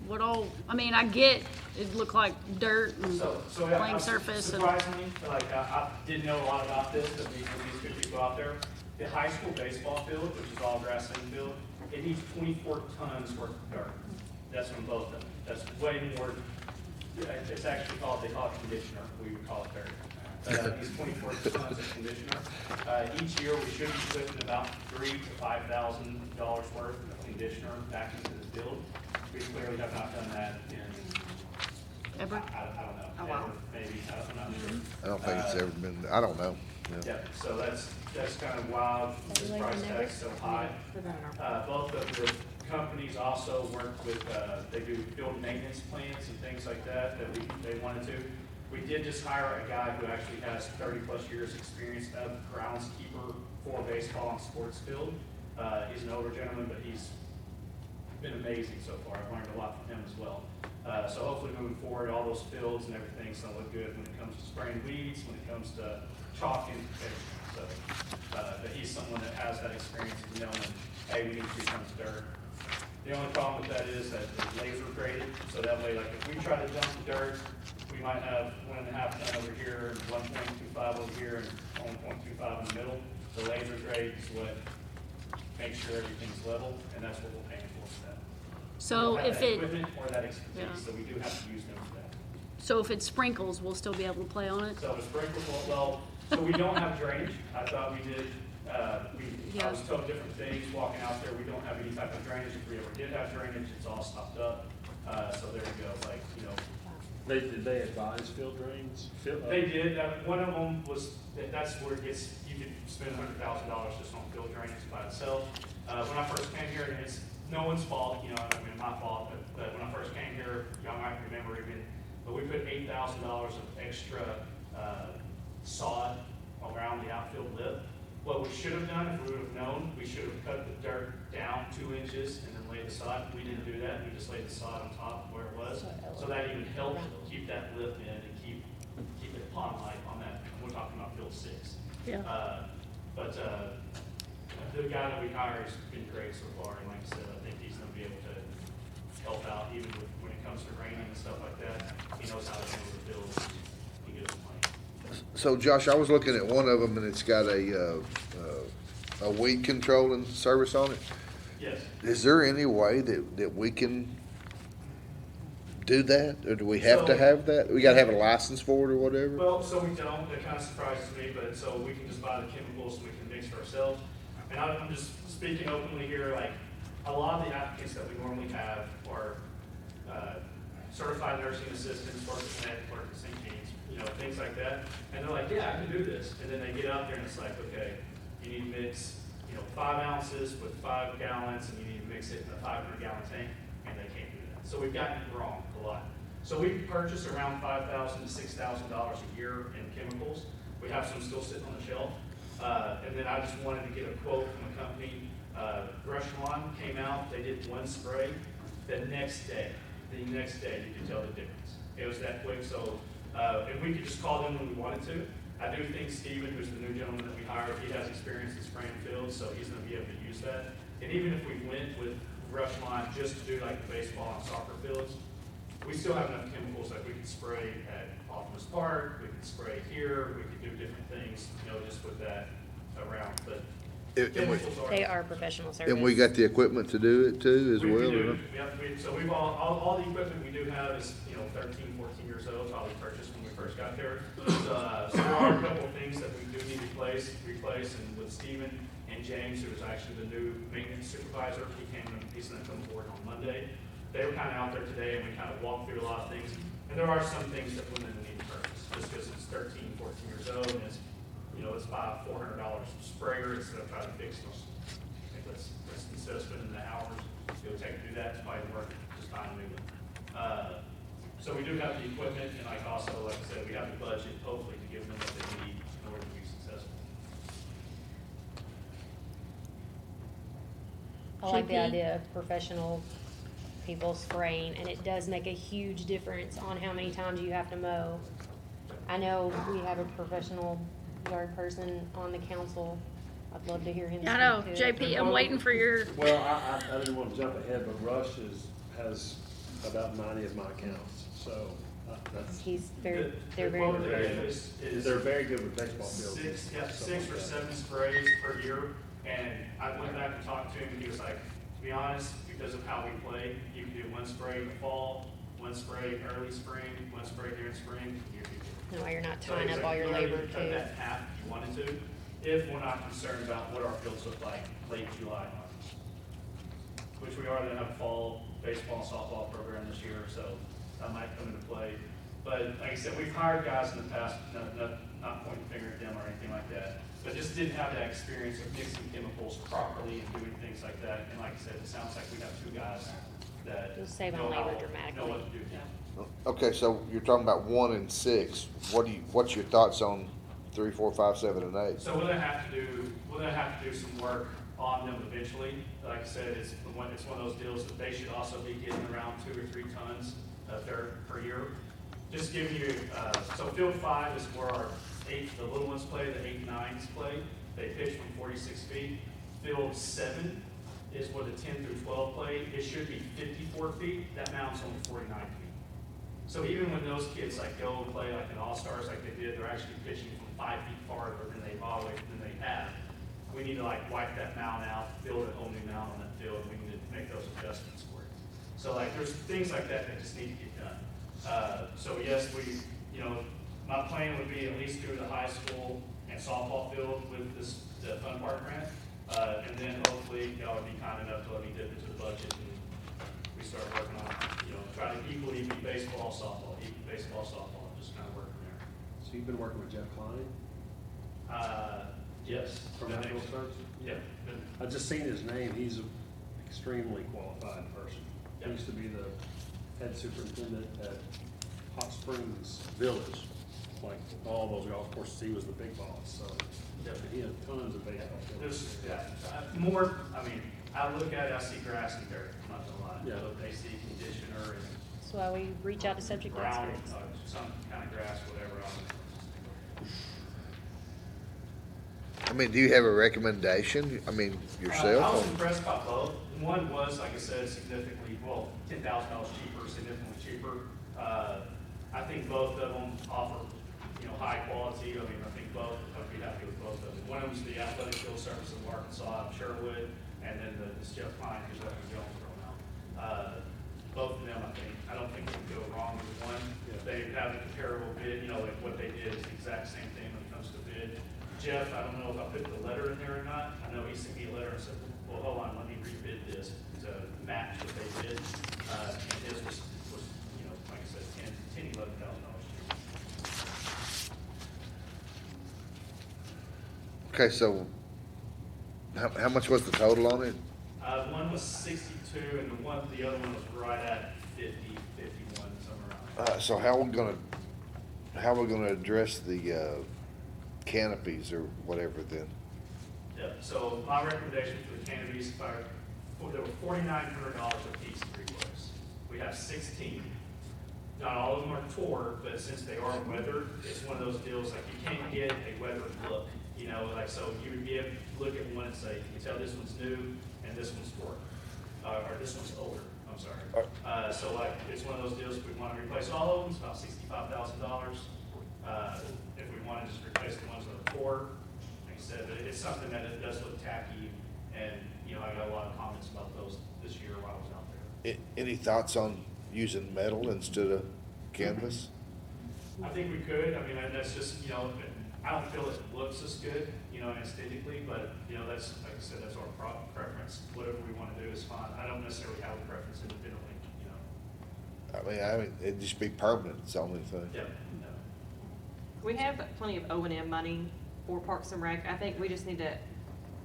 What all, I mean, I get it looked like dirt and So playing surface and, surprisingly, like, I didn't know a lot about this, but these 2 people out there. The high school baseball field, which is all grass infield, it needs 24 tons worth of dirt. That's from both of them. That's way more, it's actually called, they call it conditioner, we would call it dirt. But these 24 tons of conditioner. Each year, we should be putting about $3,000 to $5,000 worth of conditioner back into the field. We clearly have not done that in, ever? I don't know. Oh, wow. Ever, maybe, I'm not sure. I don't think it's ever been, I don't know. Yeah. Yeah, so that's kind of wild, this Like price the tag's so high. Put that in our- Both of the companies also work with, they do field maintenance plans and things like that, they wanted to. We did just hire a guy who actually has 30-plus years' experience of groundskeeper for baseball and sports field. He's an older gentleman, but he's been amazing so far. I've learned a lot from him as well. So hopefully moving forward, all those fields and everything's gonna look good when it comes to spraying weeds, when it comes to chalking. So, but he's someone that has that experience of knowing, hey, we need 3 tons of dirt. The only problem with that is that it's laser graded, so that way, like, if we try to dump the dirt, we might have 1.5 ton over here, 1.25 over here, and 1.25 in the middle. The laser grade is what makes sure everything's level, and that's what we're paying for that. So We don't have if that it, equipment or that expertise, Yeah. so we do have to use them for that. so if it sprinkles, we'll still be able to play on it? So the sprinkler, well, so we don't have drainage. I thought we did, I Yeah. was told different things walking out there. We don't have any type of drainage. If we ever did have drainage, it's all stopped up. So there you go, like, you know. Did they advise field drains? They did, one of them was, that's where it gets, you could spend $100,000 just on field drainage by itself. When I first came here, and it's no one's fault, you know, I mean, my fault, but when I first came here, y'all might remember even, but we put $8,000 of extra, sod around the outfield lip. What we should have done, if we would have known, we should have cut the dirt down 2 inches and then laid the sod. We didn't do that. We just laid the sod on top where it was. So that even helped keep that lip in and keep it pond-like on that. We're talking about field 6. Yeah. But the guy that we hired has been great so far. And like I said, I think he's going to be able to help out even when it comes to raining and stuff like that. He knows how to handle the field. He gets playing. So Josh, I was looking at one of them and it's got a weed controlling service on it. Yes. Is there any way that we can do that, or do we have to So- have that? We gotta have a license for it or whatever? Well, so we don't, that kind of surprises me, but so we can just buy the chemicals and we can mix it ourselves. And I'm just speaking openly here, like, a lot of the applicants that we normally have are certified nursing assistants, work at Connect, work at St. James, you know, things like that. And they're like, yeah, I can do this. And then they get out there and it's like, okay, you need to mix, 5 ounces with 5 gallons, and you need to mix it in a 500-gallon tank, and they can't do that. So we've gotten it wrong a lot. So we purchase around $5,000 to $6,000 a year in chemicals. We have some still sitting on the shelf. And then I just wanted to get a quote from a company. Brush Lawn came out, they did 1 spray. The next day, you could tell the difference. It was that quick, so, and we could just call them when we wanted to. I do think Steven, who's the new gentleman that we hired, he has experience in spraying fields, so he's gonna be able to use that. And even if we went with Brush Line just to do like the baseball and soccer fields, we still have enough chemicals that we could spray at Optimus Park, we could spray here, we could do different things, just with that around, but chemicals are. They are professional service. And we got the equipment to do it too as We well? do, or no? yep, so we've all the equipment we do have is, 13, 14 years old, probably purchased when we first got there. So there are a couple of things that we do need to replace, and with Steven and James, who is actually the new maintenance supervisor, he's gonna come forward on Monday. They were kind of out there today, and we kind of walked through a lot of things, and there are some things that women need to purchase, just because it's 13, 14 years old, and it's, it's about $400 sprayer instead of trying to fix those. I think let's instead of spending the hours it would take to do that, it's probably worth just buying a new one. So we do have the equipment, and like I said, we have the budget, hopefully, to give them what they need in order to be successful. I like the JP? idea of professional people spraying, and it does make a huge difference on how many times you have to mow. I know we have a professional yard person on the council. I'd love to hear him speak I know, to it. JP, I'm waiting for your, Well, I didn't want to jump ahead, but Rush has about 90 of my accounts, so that's, He's very, they're The very quote that I professional. gave is they're very good with baseball fields. six or seven sprays per year, and I went back and talked to him, and he was like, to be honest, because of how we play, you can do 1 spray in the fall, 1 spray early spring, 1 spray during spring, you're good. No, you're not So tying he's up like, all your literally, labor you could cut too. that in half if you wanted to, if we're not concerned about what our fields look like late July, which we are gonna have a fall baseball and softball program this year, so that might come into play. But like I said, we've hired guys in the past, not pointing the finger at them or anything like that, but just didn't have that experience of mixing chemicals properly and doing things like that. And like I said, it sounds like we have two guys that It'll save on know how, labor dramatically. know what to do. Okay, so you're talking about 1 and 6. What's your thoughts on 3, 4, 5, 7, and 8? So we're gonna have to do some work on them eventually. Like I said, it's one of those deals that they should also be getting around 2 or 3 tons of dirt per year. Just giving you, so field 5 is where our the little ones play, the 8, 9s play. They pitch from 46 feet. Field 7 is where the 10 through 12 play. It should be 54 feet. That mound's only 49 feet. So even when those kids like go and play like an all-stars like they did, they're actually pitching from 5 feet farther than they have. We need to like wipe that mound out, build a whole new mound on that field, and we need to make those adjustments for it. So like there's things like that that just need to get done. So yes, my plan would be at least do the high school and softball field with the fun park grant. And then hopefully y'all would be kind enough to let me dip into the budget and we start working on, try to equally be baseball, softball, just kind of work from there. So you've been working with Jeff Klein Yes. from that Natural makes- Search? Yeah. I've just seen his name. He's an extremely qualified person. He Yep. used to be the head superintendent at Hot Springs Village. Like all those golf courses, he was the big boss, so he had tons of baseball. I look at it, I see grass and dirt, I'm not gonna lie. Yeah. But they see conditioner and That's why we reach out to subject ground, experts. some kind of grass, whatever. I mean, do you have a recommendation? I mean, I yourself? was impressed by both. One was, like I said, significantly, $10,000 cheaper, significantly cheaper. I think both of them offer, high quality. I think both, I'd be happy with both of them. One of them's the Athletic Field Service of Arkansas, Sherwood, and then this Jeff Klein, who's up in Jonesboro now. Both of them, I don't think we can go wrong with one. They have a comparable bid, like what they did is the exact same thing when it comes to bid. Jeff, I don't know if I put the letter in there or not. I know he sent me a letter and said, well, hold on, let me rebid this to match what they did. And his was, like I said, $11,000 cheaper. Okay, so how much was the total on it? One was 62 and the other one was right at 50, 51, somewhere around there. So how we gonna address the canopies or whatever then? Yeah, so my recommendation for the canopies, there were $4,900 a piece of requests. We have 16. Not all of them are tore, but since they are weathered, it's one of those deals like you can't get a weathered look. So you would be able to look at one and say, you can tell this one's new and this one's tore, or this one's older, I'm sorry. So like, it's one of those deals, if we want to replace all of them, it's about $65,000. If we want to just replace the ones that are tore, like I said, but it's something that it does look tacky, and, I got a lot of comments about those this year while I was out there. Any thoughts on using metal instead of canvas? I think we could, and that's just, I don't feel it looks as good, aesthetically, but, that's, like I said, that's our preference. Whatever we want to do is fine. I don't necessarily have a preference independently, I mean, it'd just be permanent, it's the only thing. Yeah. We have plenty of O&M money for Parks and Rec. I think we just need to,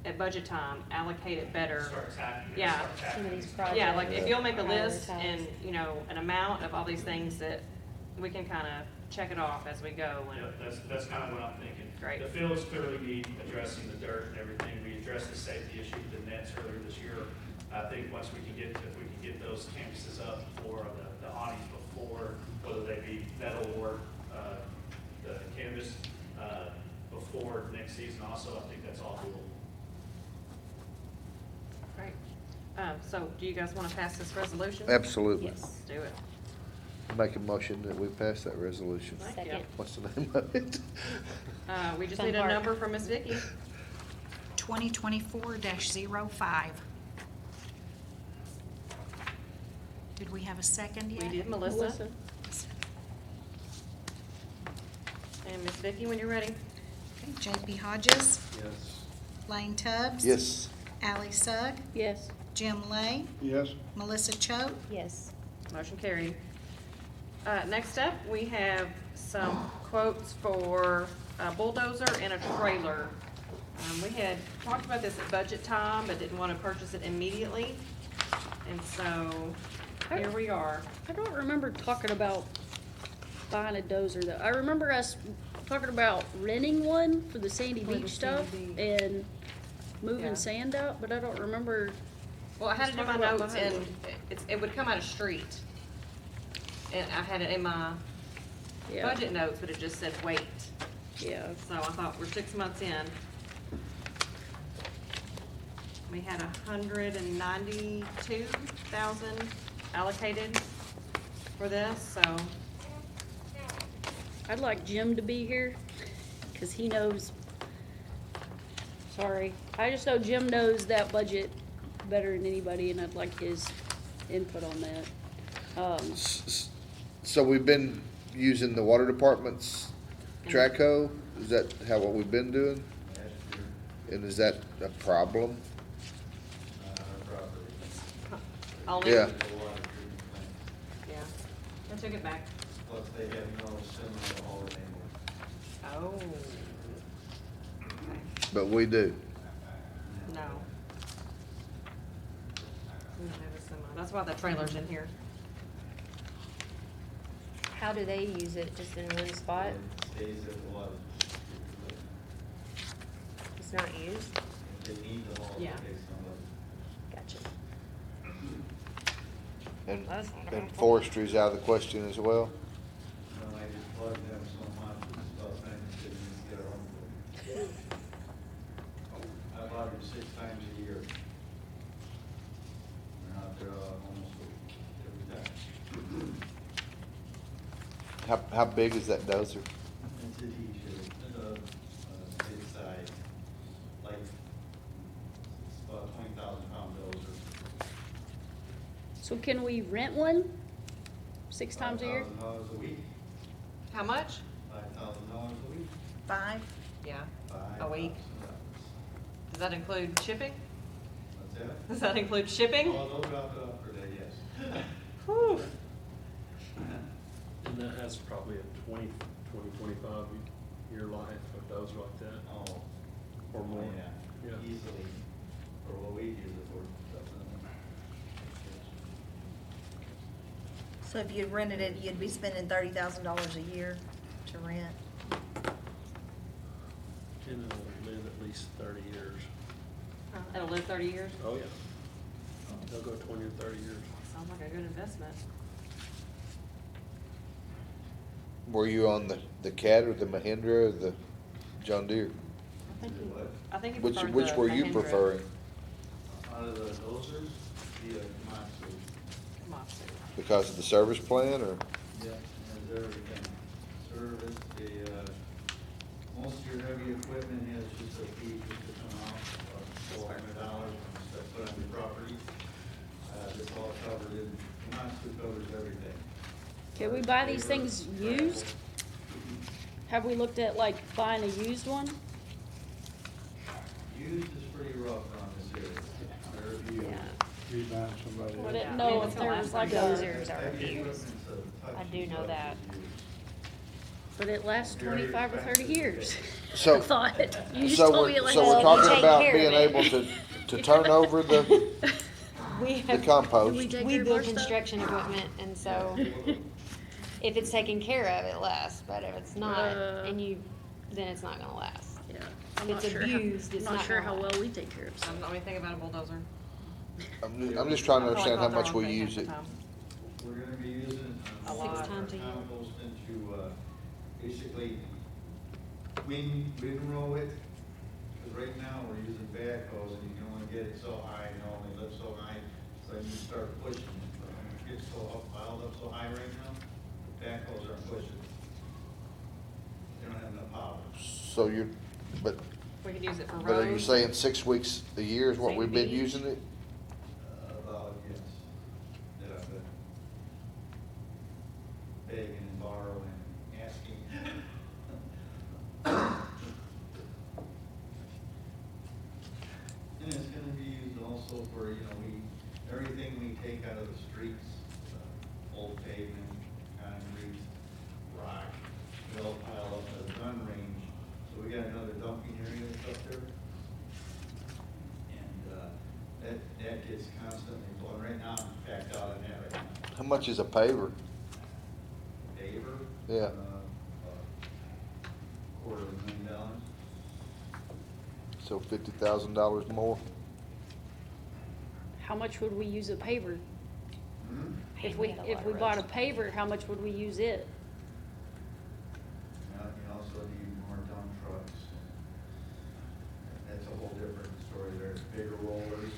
at budget time, allocate it better. Start tackling. Yeah. start tackling Some of these it. projects. Yeah, like if you'll make a list Prioritize. and, an amount of all these things that we can kind of check it off as we go. Yeah, that's kind of what I'm thinking. Great. The fields clearly need addressing the dirt and everything. We addressed the safety issue with the nets earlier this year. I think once if we can get those campuses up for the awnings before, whether they be metal or, the canvas, before next season also, I think that's all doable. Great. So do you guys want to pass this resolution? Absolutely. Yes. Let's do it. Make a motion that we pass that resolution. Thank you. Second. What's the name of it? We just Fun need a Park. number from Miss Vicki. 2024-05. Did we have a second yet? We did Melissa. And Miss Vicki, when you're ready. Okay, JP Hodges, Yes. Lane Tubbs. Yes. Ally Sugg, Yes. Jim Lay, Yes, Melissa Choate, Yes. Motion carried. Next up, we have some quotes for a bulldozer and a trailer. We had talked about this at budget time, but didn't want to purchase it immediately. And so, here we are. I don't remember talking about buying a dozer though. I remember us talking about renting one for the Sandy For the Beach stuff Sandy and Yeah. moving sand out, but I don't remember. Well, I had it in my Let's talk about notes buying and it would come out of street. And I had it in my Yeah. budget notes, but it just said wait. Yeah. So I thought we're 6 months in. We had 192,000 allocated for this, so I'd like Jim to be here, cause he knows, sorry, I just know Jim knows that budget better than anybody, and I'd like his input on that. So we've been using the water department's track hoe? Is that how what we've been doing? And is that a problem? only. Yeah. Yeah. I took it back. Plus they have no similar haul anymore. Oh. Okay. But we do. No. We don't have a semi. That's why the trailer's in here. How do they use it? Just in one spot? It stays at the water. It's not used? If they need the haul, they Yeah. take somebody. Gotcha. And, That's not and bad. forestry's out of the question as well? No, I just plug them so much, it's about time to get a home. I bought them 6 times a year. They're out there almost every time. How big is that dozer? It's a t-shirt, it's a big size, like, it's about 20,000 pound dozer. So can we rent one 6 times a year? $5,000 a week, How much? $5,000 a week. 5? Yeah. $5,000. A week. Does that include shipping? What's that? Does that include shipping? Oh, they'll drop it off per day, yes. Whew. And that has probably a 25 year life, a dozer like that, Oh, or more. yeah, Yeah. easily, for what we use it for, definitely. So if you rented it, you'd be spending $30,000 a year to rent. And it'll live at least 30 years. It'll live 30 years? Oh, yeah. They'll go 20 or 30 years. Sounds like a good investment. Were you on the Cat or the Mahindra or the John Deere? I think What? I think you Which, preferred which the were you Mahindra. preferring? Out of the dozers, the Komatsu. Komatsu. Because of the service plan or? Yeah, has everything. Service, most of your heavy equipment has just a fee just to come out, $400 and stuff put on your property. This all covered in, Komatsu covers everything. Can we buy these things used? Have we looked at like buying a used one? Used is pretty rough on this area. Very few. Yeah. You buying somebody I else. didn't Yeah. know Yeah, if there was like a, Dozers are Heavy used. equipment's a touchy I do know that. subject to use. but it lasts 25 or 30 years. So- I thought, you just So told me we're, it like. so we're Well, we talking take about care of being it. able to turn over the We the have, Do compost. we take we care of build our stuff? construction equipment, and so if it's taken care of, it lasts, but if it's not, and then it's not gonna last. Yeah. If I'm not it's sure abused, how, it's I'm not not sure gonna how well last. we take care of I stuff. don't know anything about a bulldozer. I'm just trying to I understand how probably much thought the we wrong use thing it. half the time. We're gonna be using A lot. 6 times a year. compost into, basically, windrow it, because right now we're using backhoes and you can only get it so high, and only lift so high, so you start pushing it. But when it gets so up, piled up so high right now, the backhoes aren't pushing it. They don't have enough power. So you're, but, We could use it for roads. but are you saying 6 weeks a year is what Sandy we've been Beach? using it? About, yes. Yeah, but begging and borrowing, asking. And it's gonna be used also for, everything we take out of the streets, old pavement, concrete, rock, we all pile up at the gun range. So we got another dumping area that's up there. constantly flowing. Right now, I'm backed out on that right now. How much is a paver? Heber? Yeah. $250,000. So $50,000 more? How much would we use a paver? Hmm? If we bought a paver, how much would we use it? Now, you also need more dump trucks. That's a whole different story. There's bigger rollers.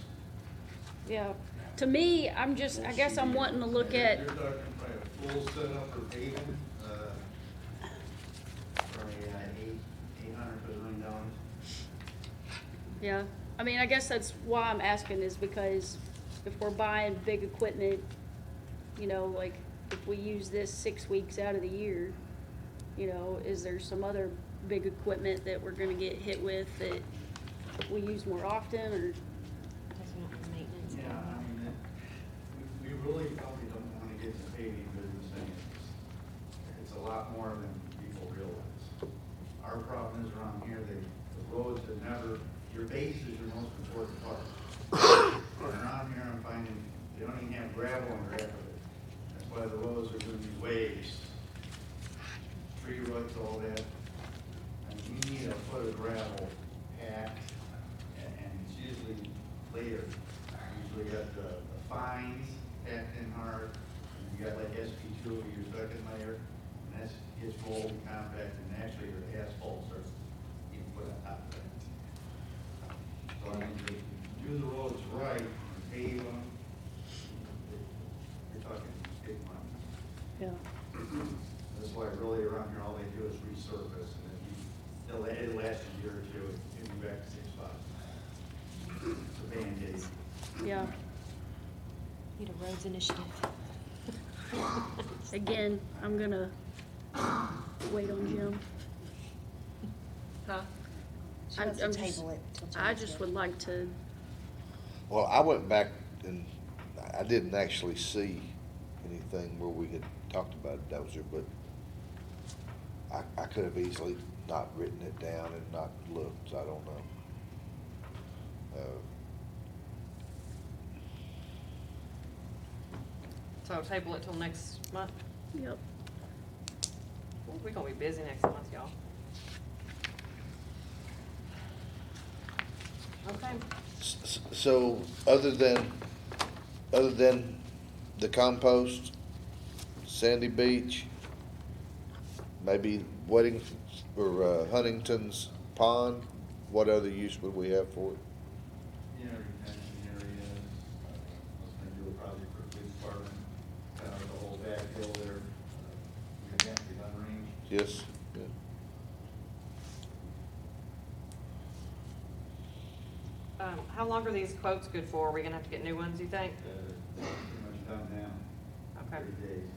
Yeah, to me, I guess I'm wanting to look at, You're talking about a full setup for paving, Probably $800 to $1 million. yeah, I mean, I guess that's why I'm asking is because if we're buying big equipment, you know, like if we use this 6 weeks out of the year, you know, is there some other big equipment that we're gonna get hit with that we use more often or? That's not the maintenance. Yeah, I mean, we really probably don't want to get the paving business in. It's a lot more than people realize. Our problem is around here, the roads are never, your base is your most important part. Around here, I'm finding they don't even have gravel on half of it. That's why the roads are doing these waves. Tree roots, all that. And you need a foot of gravel packed, and it's usually later. Usually got the fines packed in hard, and you got like SP2, your second layer, and that gets rolled and compact, and actually your asphalt starts being put on top of it. So I mean, to do the roads right, and pave them, you're talking big money. Yeah. That's why really around here, all they do is resurface, and it'll last a year or two, and be back to 6 spots. It's a Band-Aid. Yeah, Need a roads initiative. again, I'm gonna wait on Jim. Huh? She wants to I'm just- table it till I Tuesday. just would like to, Well, I went back and I didn't actually see anything where we had talked about a dozer, but I could have easily not written it down and not looked, I don't know. So table it till next month. yep. We're gonna be busy next month, y'all. Okay. So, other than the compost, Sandy Beach, maybe Wedding, or Huntington's Pond, what other use would we have for it? You know, retention areas, I was gonna do a project for the police department, kind of the whole back hill there, you have the gun range. Yes, yeah. How long are these quotes good for? Are we gonna have to get new ones, you think? Pretty much done now, Okay, 30 days.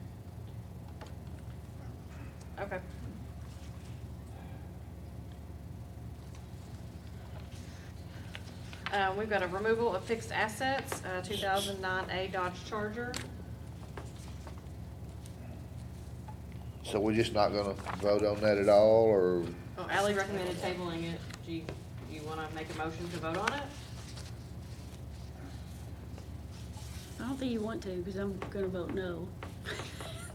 okay. We've got a removal of fixed assets, 2009 Dodge Charger. So we're just not gonna vote on that at all, or? Oh, Ally recommended tabling it. Do you wanna make a motion to vote on it? I don't think you want to, because I'm gonna vote no.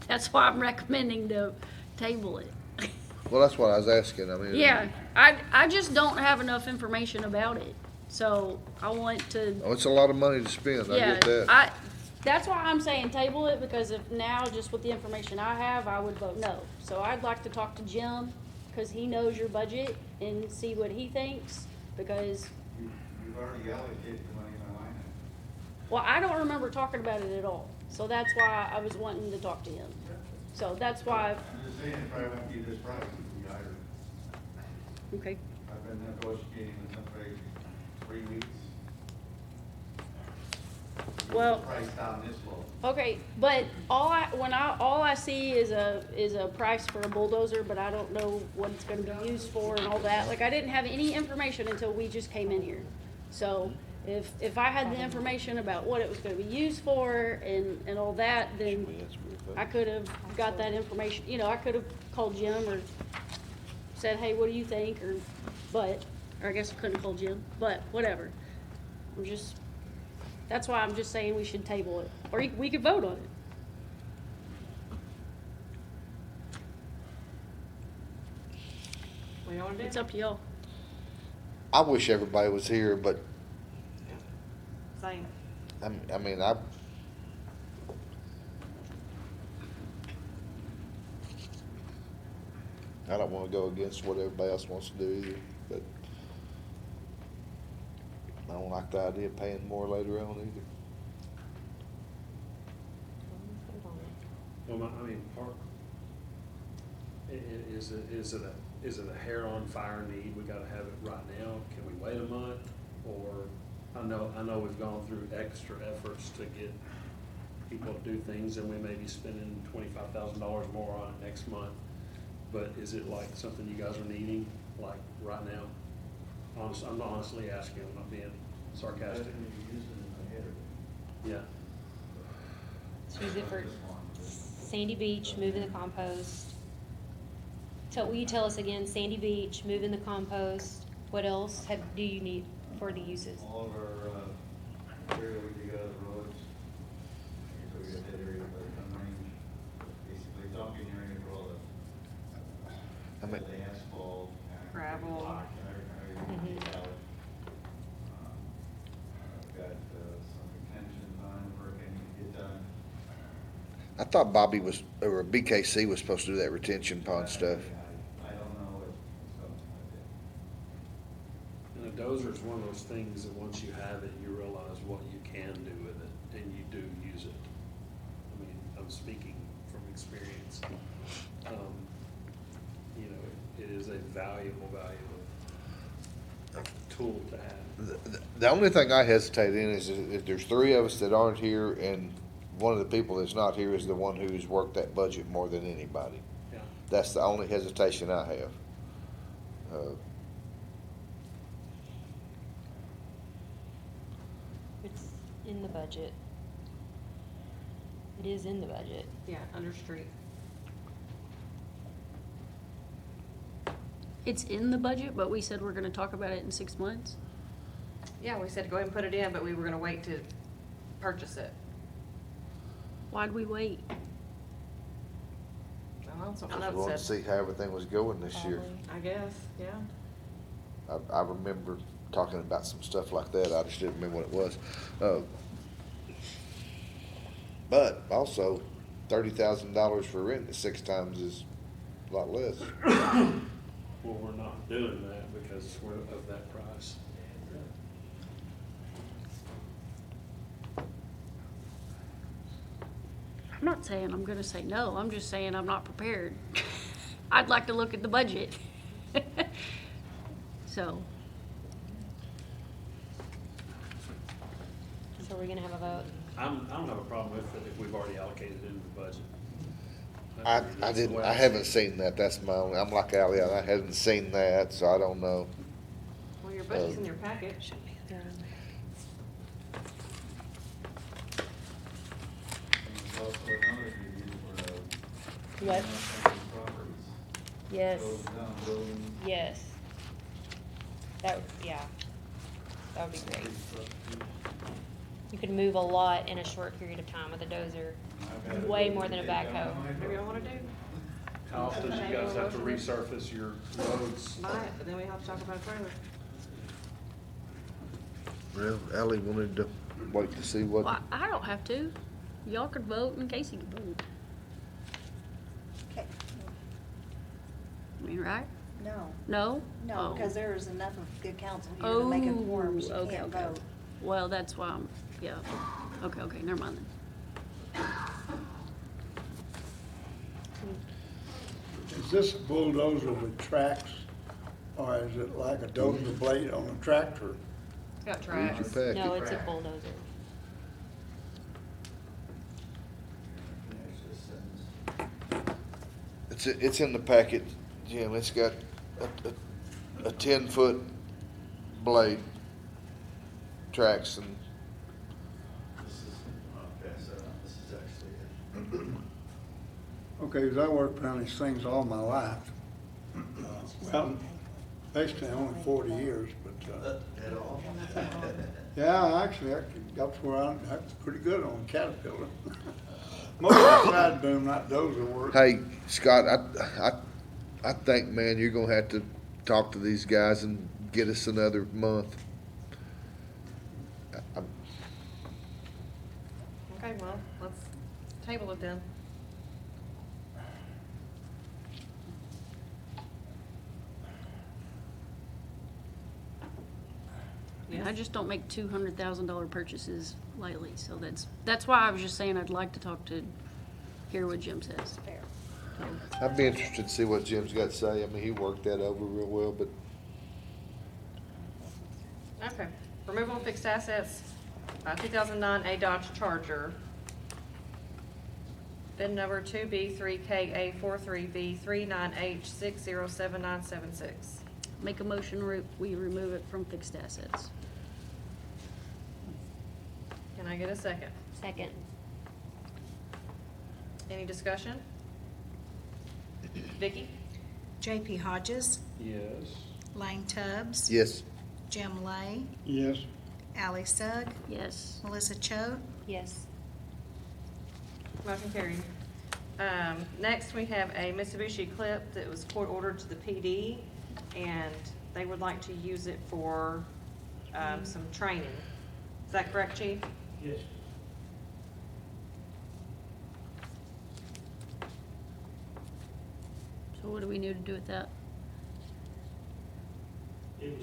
That's why I'm recommending to table it. Well, that's what I was asking, I mean. Yeah, I just don't have enough information about it, so I want to, Oh, it's a lot of money to spend, I yeah, get that. that's why I'm saying table it, because if now, just with the information I have, I would vote no. So I'd like to talk to Jim, because he knows your budget, and see what he thinks, because, You've already allocated the money in my line. well, I don't remember talking about it at all. So that's why I was wanting to talk to him. So that's why, I'm just saying, if I went to this price, it'd be higher. okay. I've been negotiating with them for 3 weeks. Well- Price down this low. Okay, but all I see is a price for a bulldozer, but I don't know what it's gonna be used for and all that. Like, I didn't have any information until we just came in here. So if I had the information about what it was gonna be used for and all that, then I could have got that information, you know, I could have called Jim or said, hey, what do you think, or I guess I couldn't call Jim, but whatever. I'm just, That's why I'm just saying we should table it, or we could vote on it. What do you wanna do? It's up to y'all. I wish everybody was here, but, Same. I mean, I don't wanna go against what everybody else wants to do either, but I don't like the idea of paying more later on either. Well, I mean, is it a hair on fire need? We gotta have it right now? Can we wait a month? Or, I know we've gone through extra efforts to get people to do things, and we may be spending $25,000 more on it next month. But is it like something you guys are needing, like right now? I'm not honestly asking, I'm not being sarcastic. Yeah. So use it for Sandy Beach, moving the compost. Will you tell us again, Sandy Beach, moving the compost, what else do you need for the uses? All of our, area we dig out of the roads, so we got that area by the gun range, basically dumping area for all I mean, the asphalt. Gravel. Rock and everything Mhm. out. I've got, some retention on work I need to get done. I thought Bobby was, or BKC was supposed to do that retention pond stuff. I don't know what, something like that. And a dozer is one of those things that once you have it, you realize what you can do with it, and you do use it. I mean, I'm speaking from experience. You know, it is a valuable tool to have. The only thing I hesitate in is if there's three of us that aren't here, and one of the people that's not here is the one who's worked that budget more than anybody. Yeah. That's the only hesitation I have. It's in the budget. It is in the budget. Yeah, under street. It's in the budget, but we said we're gonna talk about it in 6 months. Yeah, we said go ahead and put it in, but we were gonna wait to purchase it. Why'd we wait? I don't know, something We else wanted to said, see how everything was going this year. I guess, yeah. I remember talking about some stuff like that, I just didn't remember what it was. But also, $30,000 for renting it 6 times is a lot less. Well, we're not doing that because we're of that price. I'm not saying I'm gonna say no, I'm just saying I'm not prepared. I'd like to look at the budget. So, So we're gonna have a vote. I don't have a problem with it if we've already allocated it in the budget. I mean, that's the didn't, way I see haven't it. seen that, that's my only, I'm like Ally, I hadn't seen that, so I don't know. Well, your budget's in your packet. And there's also another review for the. What? Properties. Yes. Goes down buildings. Yes. Yeah. That would be great. You could move a lot in a short period of time with a dozer. I've had it Way go more than a take down backhoe. my Whatever you road. wanna do, How often do you guys have to resurface your roads? buy it, but then we have to talk about it further. Well, Ally wanted to wait to see what. well, I don't have to. Y'all could vote and Casey could vote. Okay, I mean, right? no, No? no, Oh. because there is enough of good counsel here to make a quorum, so you okay, can't okay. vote. Well, that's why I'm, yeah. Okay, never mind then. Is this a bulldozer with tracks, or is it like a dozer blade on a tractor? Got Read tracks. your packet. No, it's a bulldozer. Finish this sentence. It's in the packet, Jim, it's got a 10-foot blade, tracks, and This is, I'll pass that on, this is actually it. Okay, 'cause I worked around these things all my life. Well, basically only 40 years, but, At all? yeah, actually, that's where I'm pretty good on Caterpillar. Most of the side boom, not dozer work. Hey, Scott, I think, man, you're gonna have to talk to these guys and get us another month. I'm- Okay, well, let's table it then. I just don't make $200,000 purchases lately, so that's why I was just saying I'd like to hear what Jim says. Fair. I'd be interested to see what Jim's got to say. I mean, he worked that over real well, but Okay, removal of fixed assets, 2009 A Dodge Charger. VIN number 2B3KA43B39H607976. Make a motion, we remove it from fixed assets. Can I get a second? Second. Any discussion? Vicky? JP Hodges, Yes. Lane Tubbs. yes, Jim Lay, Yes, Ally Sugg, Yes. Melissa Choate, Yes. Motion carried. Next, we have a Mitsubishi Clip that was court ordered to the PD, and they would like to use it for, some training. Is that correct, Chief? Yes. So what do we need to do with that? It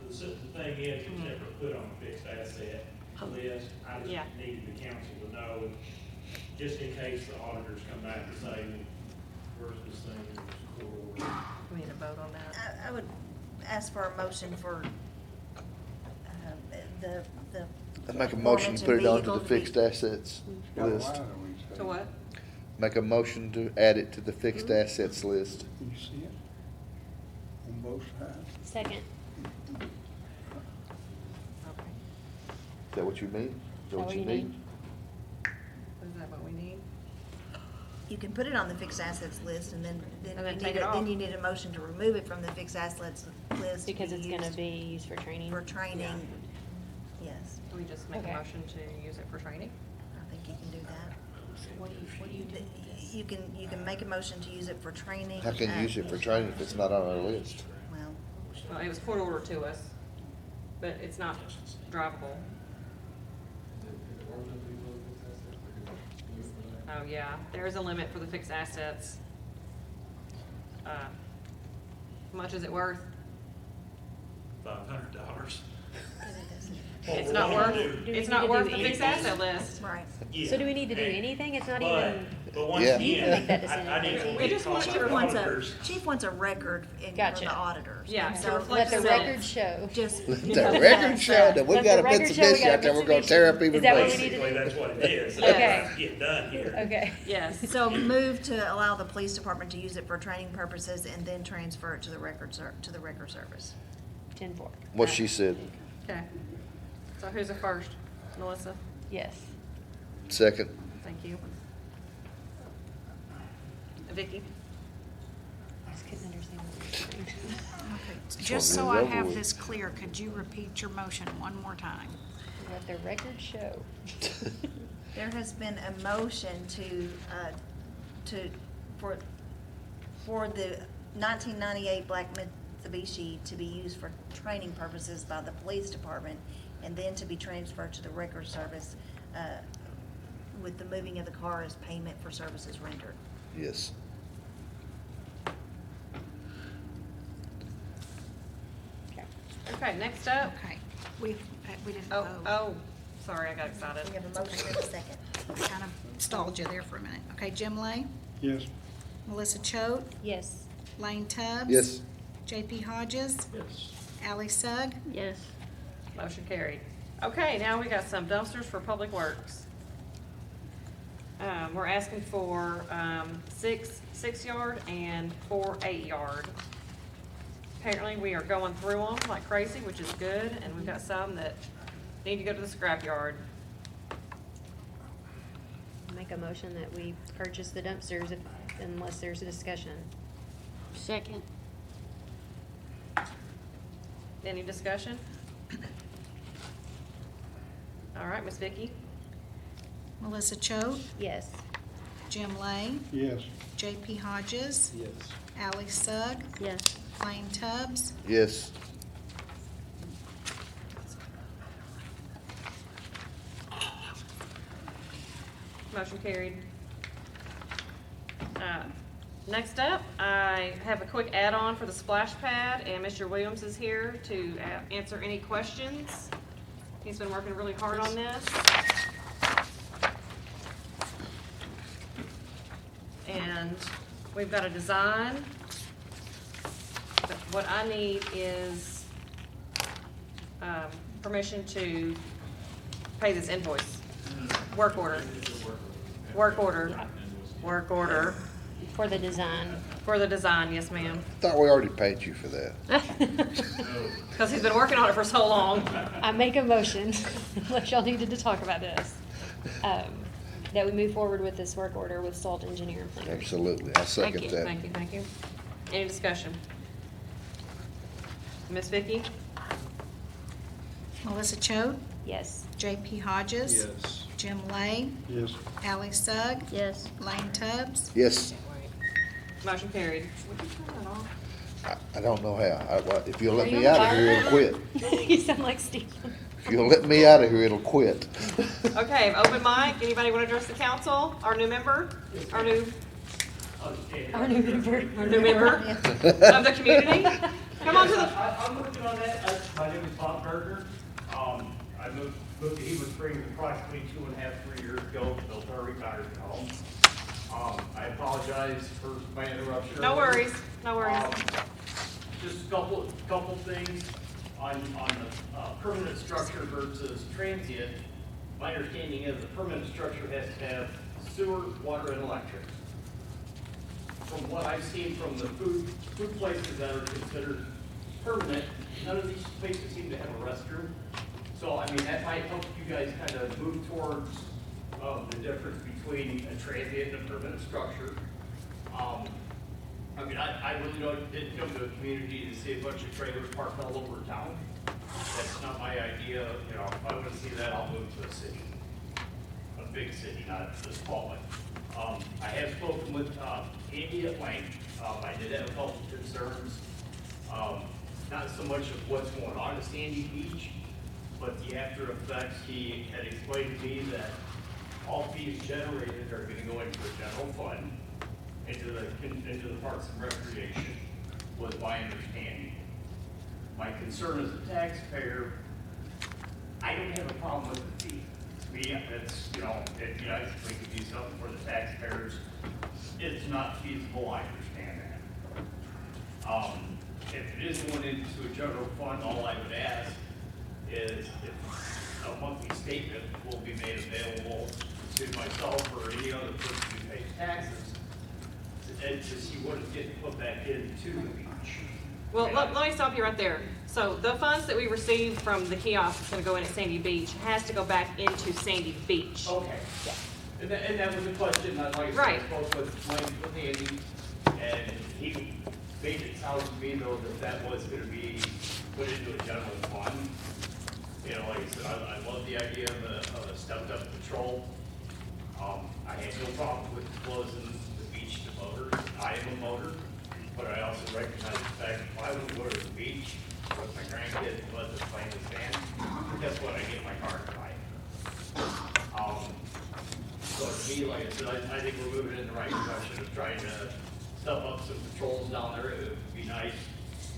was, the thing is, it was never put on a fixed asset list. I Yeah. just needed the council to know, just in case the auditors come back and say, where's this thing, it was court ordered. We need a vote on that. I would ask for a motion for, the. I'd make a motion to put it onto the vehicle to be- fixed assets got a list. ladder, we say. To what? Make a motion to add it to the fixed assets list. You see it? On both sides. Second. Okay. Is that what you mean? Is that what you need? Is that what we need? You can put it on the fixed assets list, and then And you then need, take it off. then you need a motion to remove it from the fixed assets list. to Because it's gonna used be used for training. For training, yes, Do we just make a Okay. motion to use it for training? I think you can do that. What do you do with this? You can make a motion to use it for training. How can you use it for training if it's not on our list? Well, Well, it was court ordered to us, but it's not drivable. Oh, yeah, there is a limit for the fixed assets. How much is it worth? $500. It's not Do worth, we it's need not to worth do the fixed anything? asset list. right. So do we need to do anything? It's not even, But once Yeah. You can make that again, decision. I didn't We want to just want call you my to- auditors. Chief wants a record in, for Gotcha. the auditors. Yeah, And to so reflect let the the record minutes. show. just. The record show that we Let got the a record show we Mitsubishi got a out there, we're gonna tear up Mitsubishi. even Is that what we more. need to Basically, do? that's what it is. Okay. That's getting done here. Okay. Yes. So move to allow the police department to use it for training purposes and then transfer it to the record service. 10-4. What she said. Okay. So who's the first? Melissa? Yes. Second. Thank you. Vicky? I just couldn't understand what you were saying. Okay, just so I have this clear, could you repeat your motion one more time? Let the record show. There has been a motion for the 1998 black Mitsubishi to be used for training purposes by the police department and then to be transferred to the record service, with the moving of the car as payment for services rendered. Yes. Okay. Okay, next up. Okay, we didn't Oh, vote. sorry, I got excited. We have a motion and a second. Kind of stalled you there for a minute. Okay, Jim Lay, Yes, Melissa Choate, Yes. Lane Tubbs. Yes. JP Hodges, Yes. Ally Sugg, Yes. Motion carried. Okay, now we got some dumpsters for Public Works. We're asking for, 6 yard and 4 8 yard. Apparently, we are going through them like crazy, which is good, and we've got some that need to go to the scrap yard. Make a motion that we purchase the dumpsters unless there's a discussion. Second. Any discussion? All right, Miss Vicky? Melissa Choate, Yes. Jim Lay, Yes. J.P. Hodges, Yes. Ally Sugg, Yes. Lane Tubbs, Yes. Motion carried. Next up, I have a quick add-on for the splash pad, and Mr. Williams is here to answer any questions. He's been working really hard on this. And we've got a design. But what I need is permission to pay this invoice. Work order. Work order. Work order. For the design. For the design, yes, ma'am. Thought we already paid you for that. Because he's been working on it for so long. I make a motion, unless y'all needed to talk about this, that we move forward with this work order with Salt Engineer and Planners. Absolutely. I Thank second you, that. thank you, thank you. Any discussion? Miss Vicky? Melissa Choate, Yes. J.P. Hodges, Yes. Jim Lay, Yes. Ally Sugg, Yes. Lane Tubbs, Yes. Motion carried. Would you turn that off? I don't know how. If you'll let Are you me on out of here, it'll quit. You sound like Steve. If you'll let me out of here, it'll quit. Okay, open mic. Anybody want to address the council? Our new member? Our new Our new member. of the community? Come on to the, I'm working on that. My name is Bob Gardner. I moved to Heber Springs approximately 2.5, 3 years ago, built our retirement home. I apologize for my interruption. no worries, no worries. Just a couple things on the permanent structure versus transient. My understanding is the permanent structure has to have sewer, water, and electric. From what I've seen from the food places that are considered permanent, none of these places seem to have a restroom. So, I mean, that might help you guys kind of move towards the difference between a transient and a permanent structure. I mean, I really didn't come to a community to see a bunch of trailers parked all over town. That's not my idea. You know, if I want to see that, I'll move to a city, a big city, not a small one. I have spoken with Andy at length. I did have a couple concerns. Not so much of what's going on at Sandy Beach, but the after effects. He had explained to me that all fees generated are gonna go into the general fund, into the Parks and Recreation, was my understanding. My concern as a taxpayer, I don't have a problem with the fee. To me, it's, you know, if you guys think we could do something for the taxpayers, it's not feasible, I understand that. If it is going into a general fund, all I would ask is if a monthly statement will be made available to myself or any other person who pays taxes, and to see what is getting put back into the beach. Well, let me stop you right there. So the funds that we received from the kiosk that's gonna go in at Sandy Beach has to go back into Sandy Beach. Okay. And that was a question, like I said, Right. I spoke with Andy, and he made it sound to me though that was gonna be put into a general fund. You know, like I said, I love the idea of a stepped up patrol. I had no problem with closing the beach to motors. I am a motor, but I also recognize the fact if I would go to the beach with my grandkids and let them play in the sand, guess what, I get my car tonight. So to me, like I said, I think we're moving in the right direction of trying to step up some patrols down there. It would be nice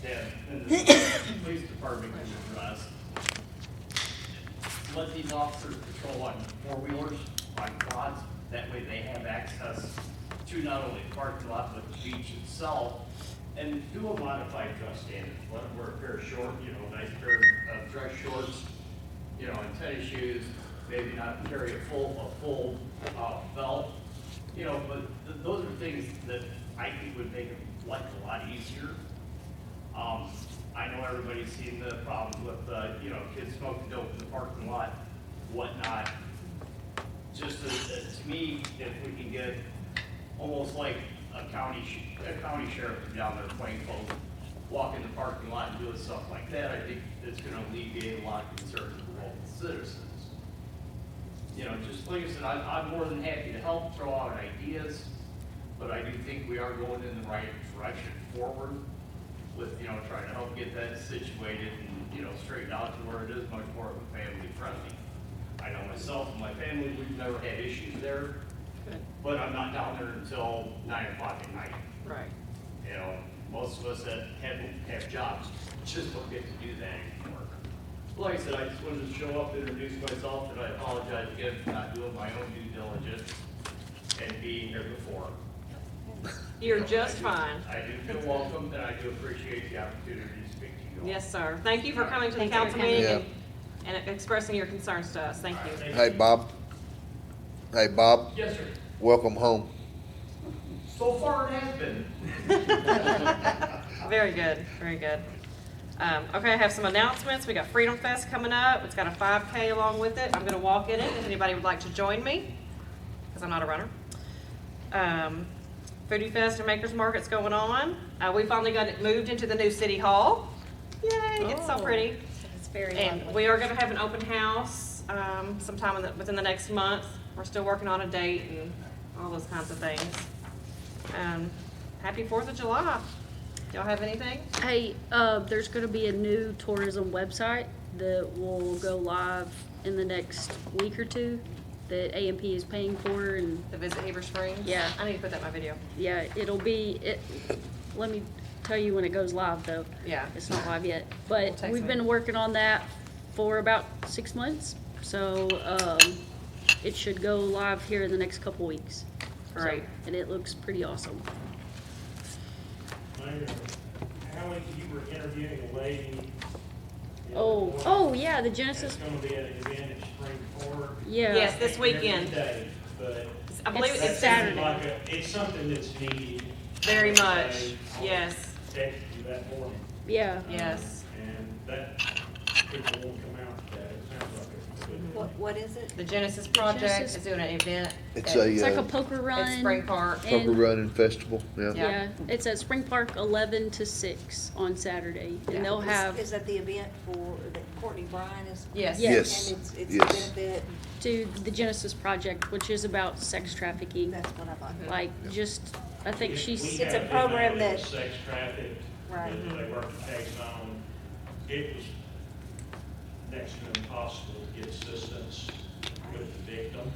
to have, and the police department can address. Let these officers patrol on four-wheelers, on quads, that way they have access to not only the parking lot, but the beach itself, and do a modified dress standard. Let them wear a pair of shorts, you know, nice pair of dress shorts, you know, and tennis shoes, maybe not carry a full belt, you know, but those are things that I think would make life a lot easier. I know everybody's seen the problem with, you know, kids smoking dope in the parking lot, whatnot. Just to me, if we can get almost like a county sheriff down there, plain folk, walk in the parking lot and on doing stuff like that, I think it's gonna alleviate a lot of concerns of the local citizens. You know, just like I said, I'm more than happy to help throw out ideas, but I do think we are going in the right direction forward with, you know, trying to help get that situated and, you know, straightened out to where it is much more of a family friendly. I know myself and my family, we've never had issues there, but I'm not down there until 9 o'clock at night. Right. You know, most of us that have jobs just don't get to do that anymore. Like I said, I just wanted to show up, introduce myself, and I apologize again for not doing my own due diligence and being here before. You're just fine. I do feel welcome, and I do appreciate the opportunity to speak to you all. Yes, sir. Thank you for coming to the Thank you for council coming. meeting and expressing your concerns to us. Thank you. Hey, Bob. Hey, Bob, Yes, sir. welcome home. So far, it has been. Very good, very good. Okay, I have some announcements. We got Freedom Fest coming up. It's got a 5K along with it. I'm gonna walk in it if anybody would like to join me, because I'm not a runner. Foodie Fest and Makers Market's going on. We finally got it moved into the new city hall. Yay, it's so pretty. It's very And lovely. we are gonna have an open house, sometime within the next month. We're still working on a date and all those kinds of things. Happy 4th of July. Y'all have anything? Hey, there's gonna be a new tourism website that will go live in the next week or two that AMP is paying for, and The Visit Heber Springs? Yeah. I need to put that in my video. yeah, let me tell you when it goes live though. Yeah. It's not live yet, Well, but text we've me. been working on that for about 6 months, so, it should go live here in the next couple weeks. So, Great. and it looks pretty awesome. Mayor, Howie, you were interviewing a lady. Oh, yeah, the Genesis, It's gonna be at an event at Spring Park. yeah. Yes, this Can't remember weekend. the date, but I believe It's it's Saturday. like it's something that's needed. Very much, I'll yes, text you that morning, Yeah. yes. and that people won't come out to that. It sounds like it's a good. What is it? The Genesis Project Genesis- is doing an event. It's at- It's like a a poker run. At Spring Park. and- poker running festival, yeah. Yeah. Yeah, it's at Spring Park 11 to 6 on Saturday, Yeah. and they'll have Is that the event for, that Courtney Bryan is? Yes. Yes. And it's a Yes. benefit, to the Genesis Project, which is about sex trafficking. that's what I thought. Like, just, I think she's, We It's a have program been that- Sex traffic, Right. that they work the case on. It was next to impossible to get assistance with the victim,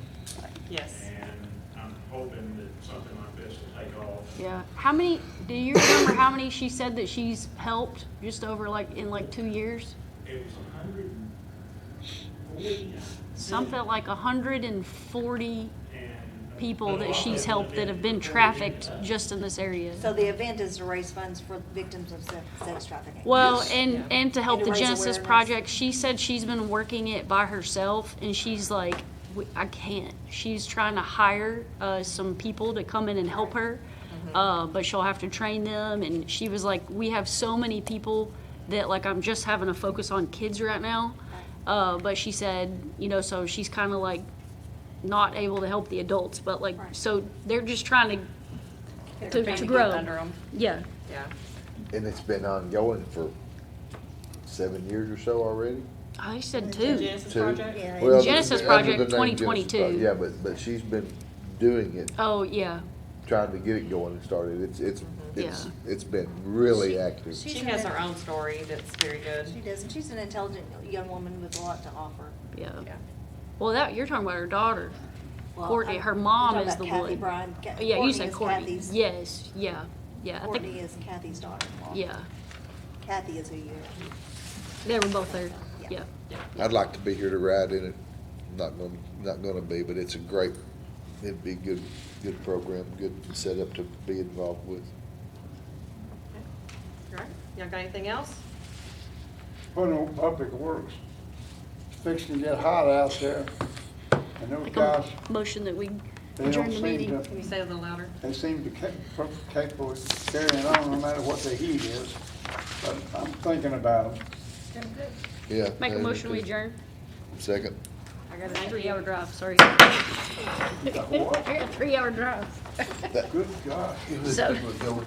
Yes. and I'm hoping that something like this will take off. yeah. How many, do you remember how many she said that she's helped just over in 2 years? It was 140. Something like 140 and people that she's helped that have been trafficked just in this area. So the event is to raise funds for victims of sex trafficking. Well, Yes. and to help And to the raise Genesis awareness. Project, she said she's been working it by herself, and she's like, I can't. She's trying to hire some people to come in and help her, but she'll have to train them. And she was like, we have so many people that I'm just having to focus on kids right now. But she said, so she's kind of not able to help the adults, but Right. so they're just trying They're to trying to get grow. under 'em. Yeah. Yeah. And it's been ongoing for 7 years or so already? I said The two. Genesis Two? Project? Yeah. Well, Genesis under the Project name Genesis 2022. Project, yeah, but she's been doing it, Oh, yeah. trying to get it going and started. It's been really active. She's She an- has her own story that's very good. She does, and she's an intelligent young woman with a lot to offer. Yeah. Yeah. Well, you're talking about her daughter. Well, Courtney, I'm- her I'm mom talking is about the Kathy one. Bryan. Yeah, you said is Courtney. Kathy's- Yes, yeah, I Courtney think, is Kathy's daughter-in-law. yeah. Kathy is who you, They were both there, Yeah. yeah. I'd like to be here to ride in it. Not gonna be, but it's it'd be a good program, good setup to be involved with. All right. Y'all got anything else? Putting on Public Works, it's fixing to get hot out there, and those Make guys, a motion that we they adjourn don't the seem meeting. Can you to, say it a little louder? they seem to capable of carrying on no matter what the heat is, but I'm thinking about them. Yeah. Make a I do motion, we too. adjourn. Second. I got a 3-hour drive, sorry. What? I got a 3-hour drive. Good gosh. So- We'll go.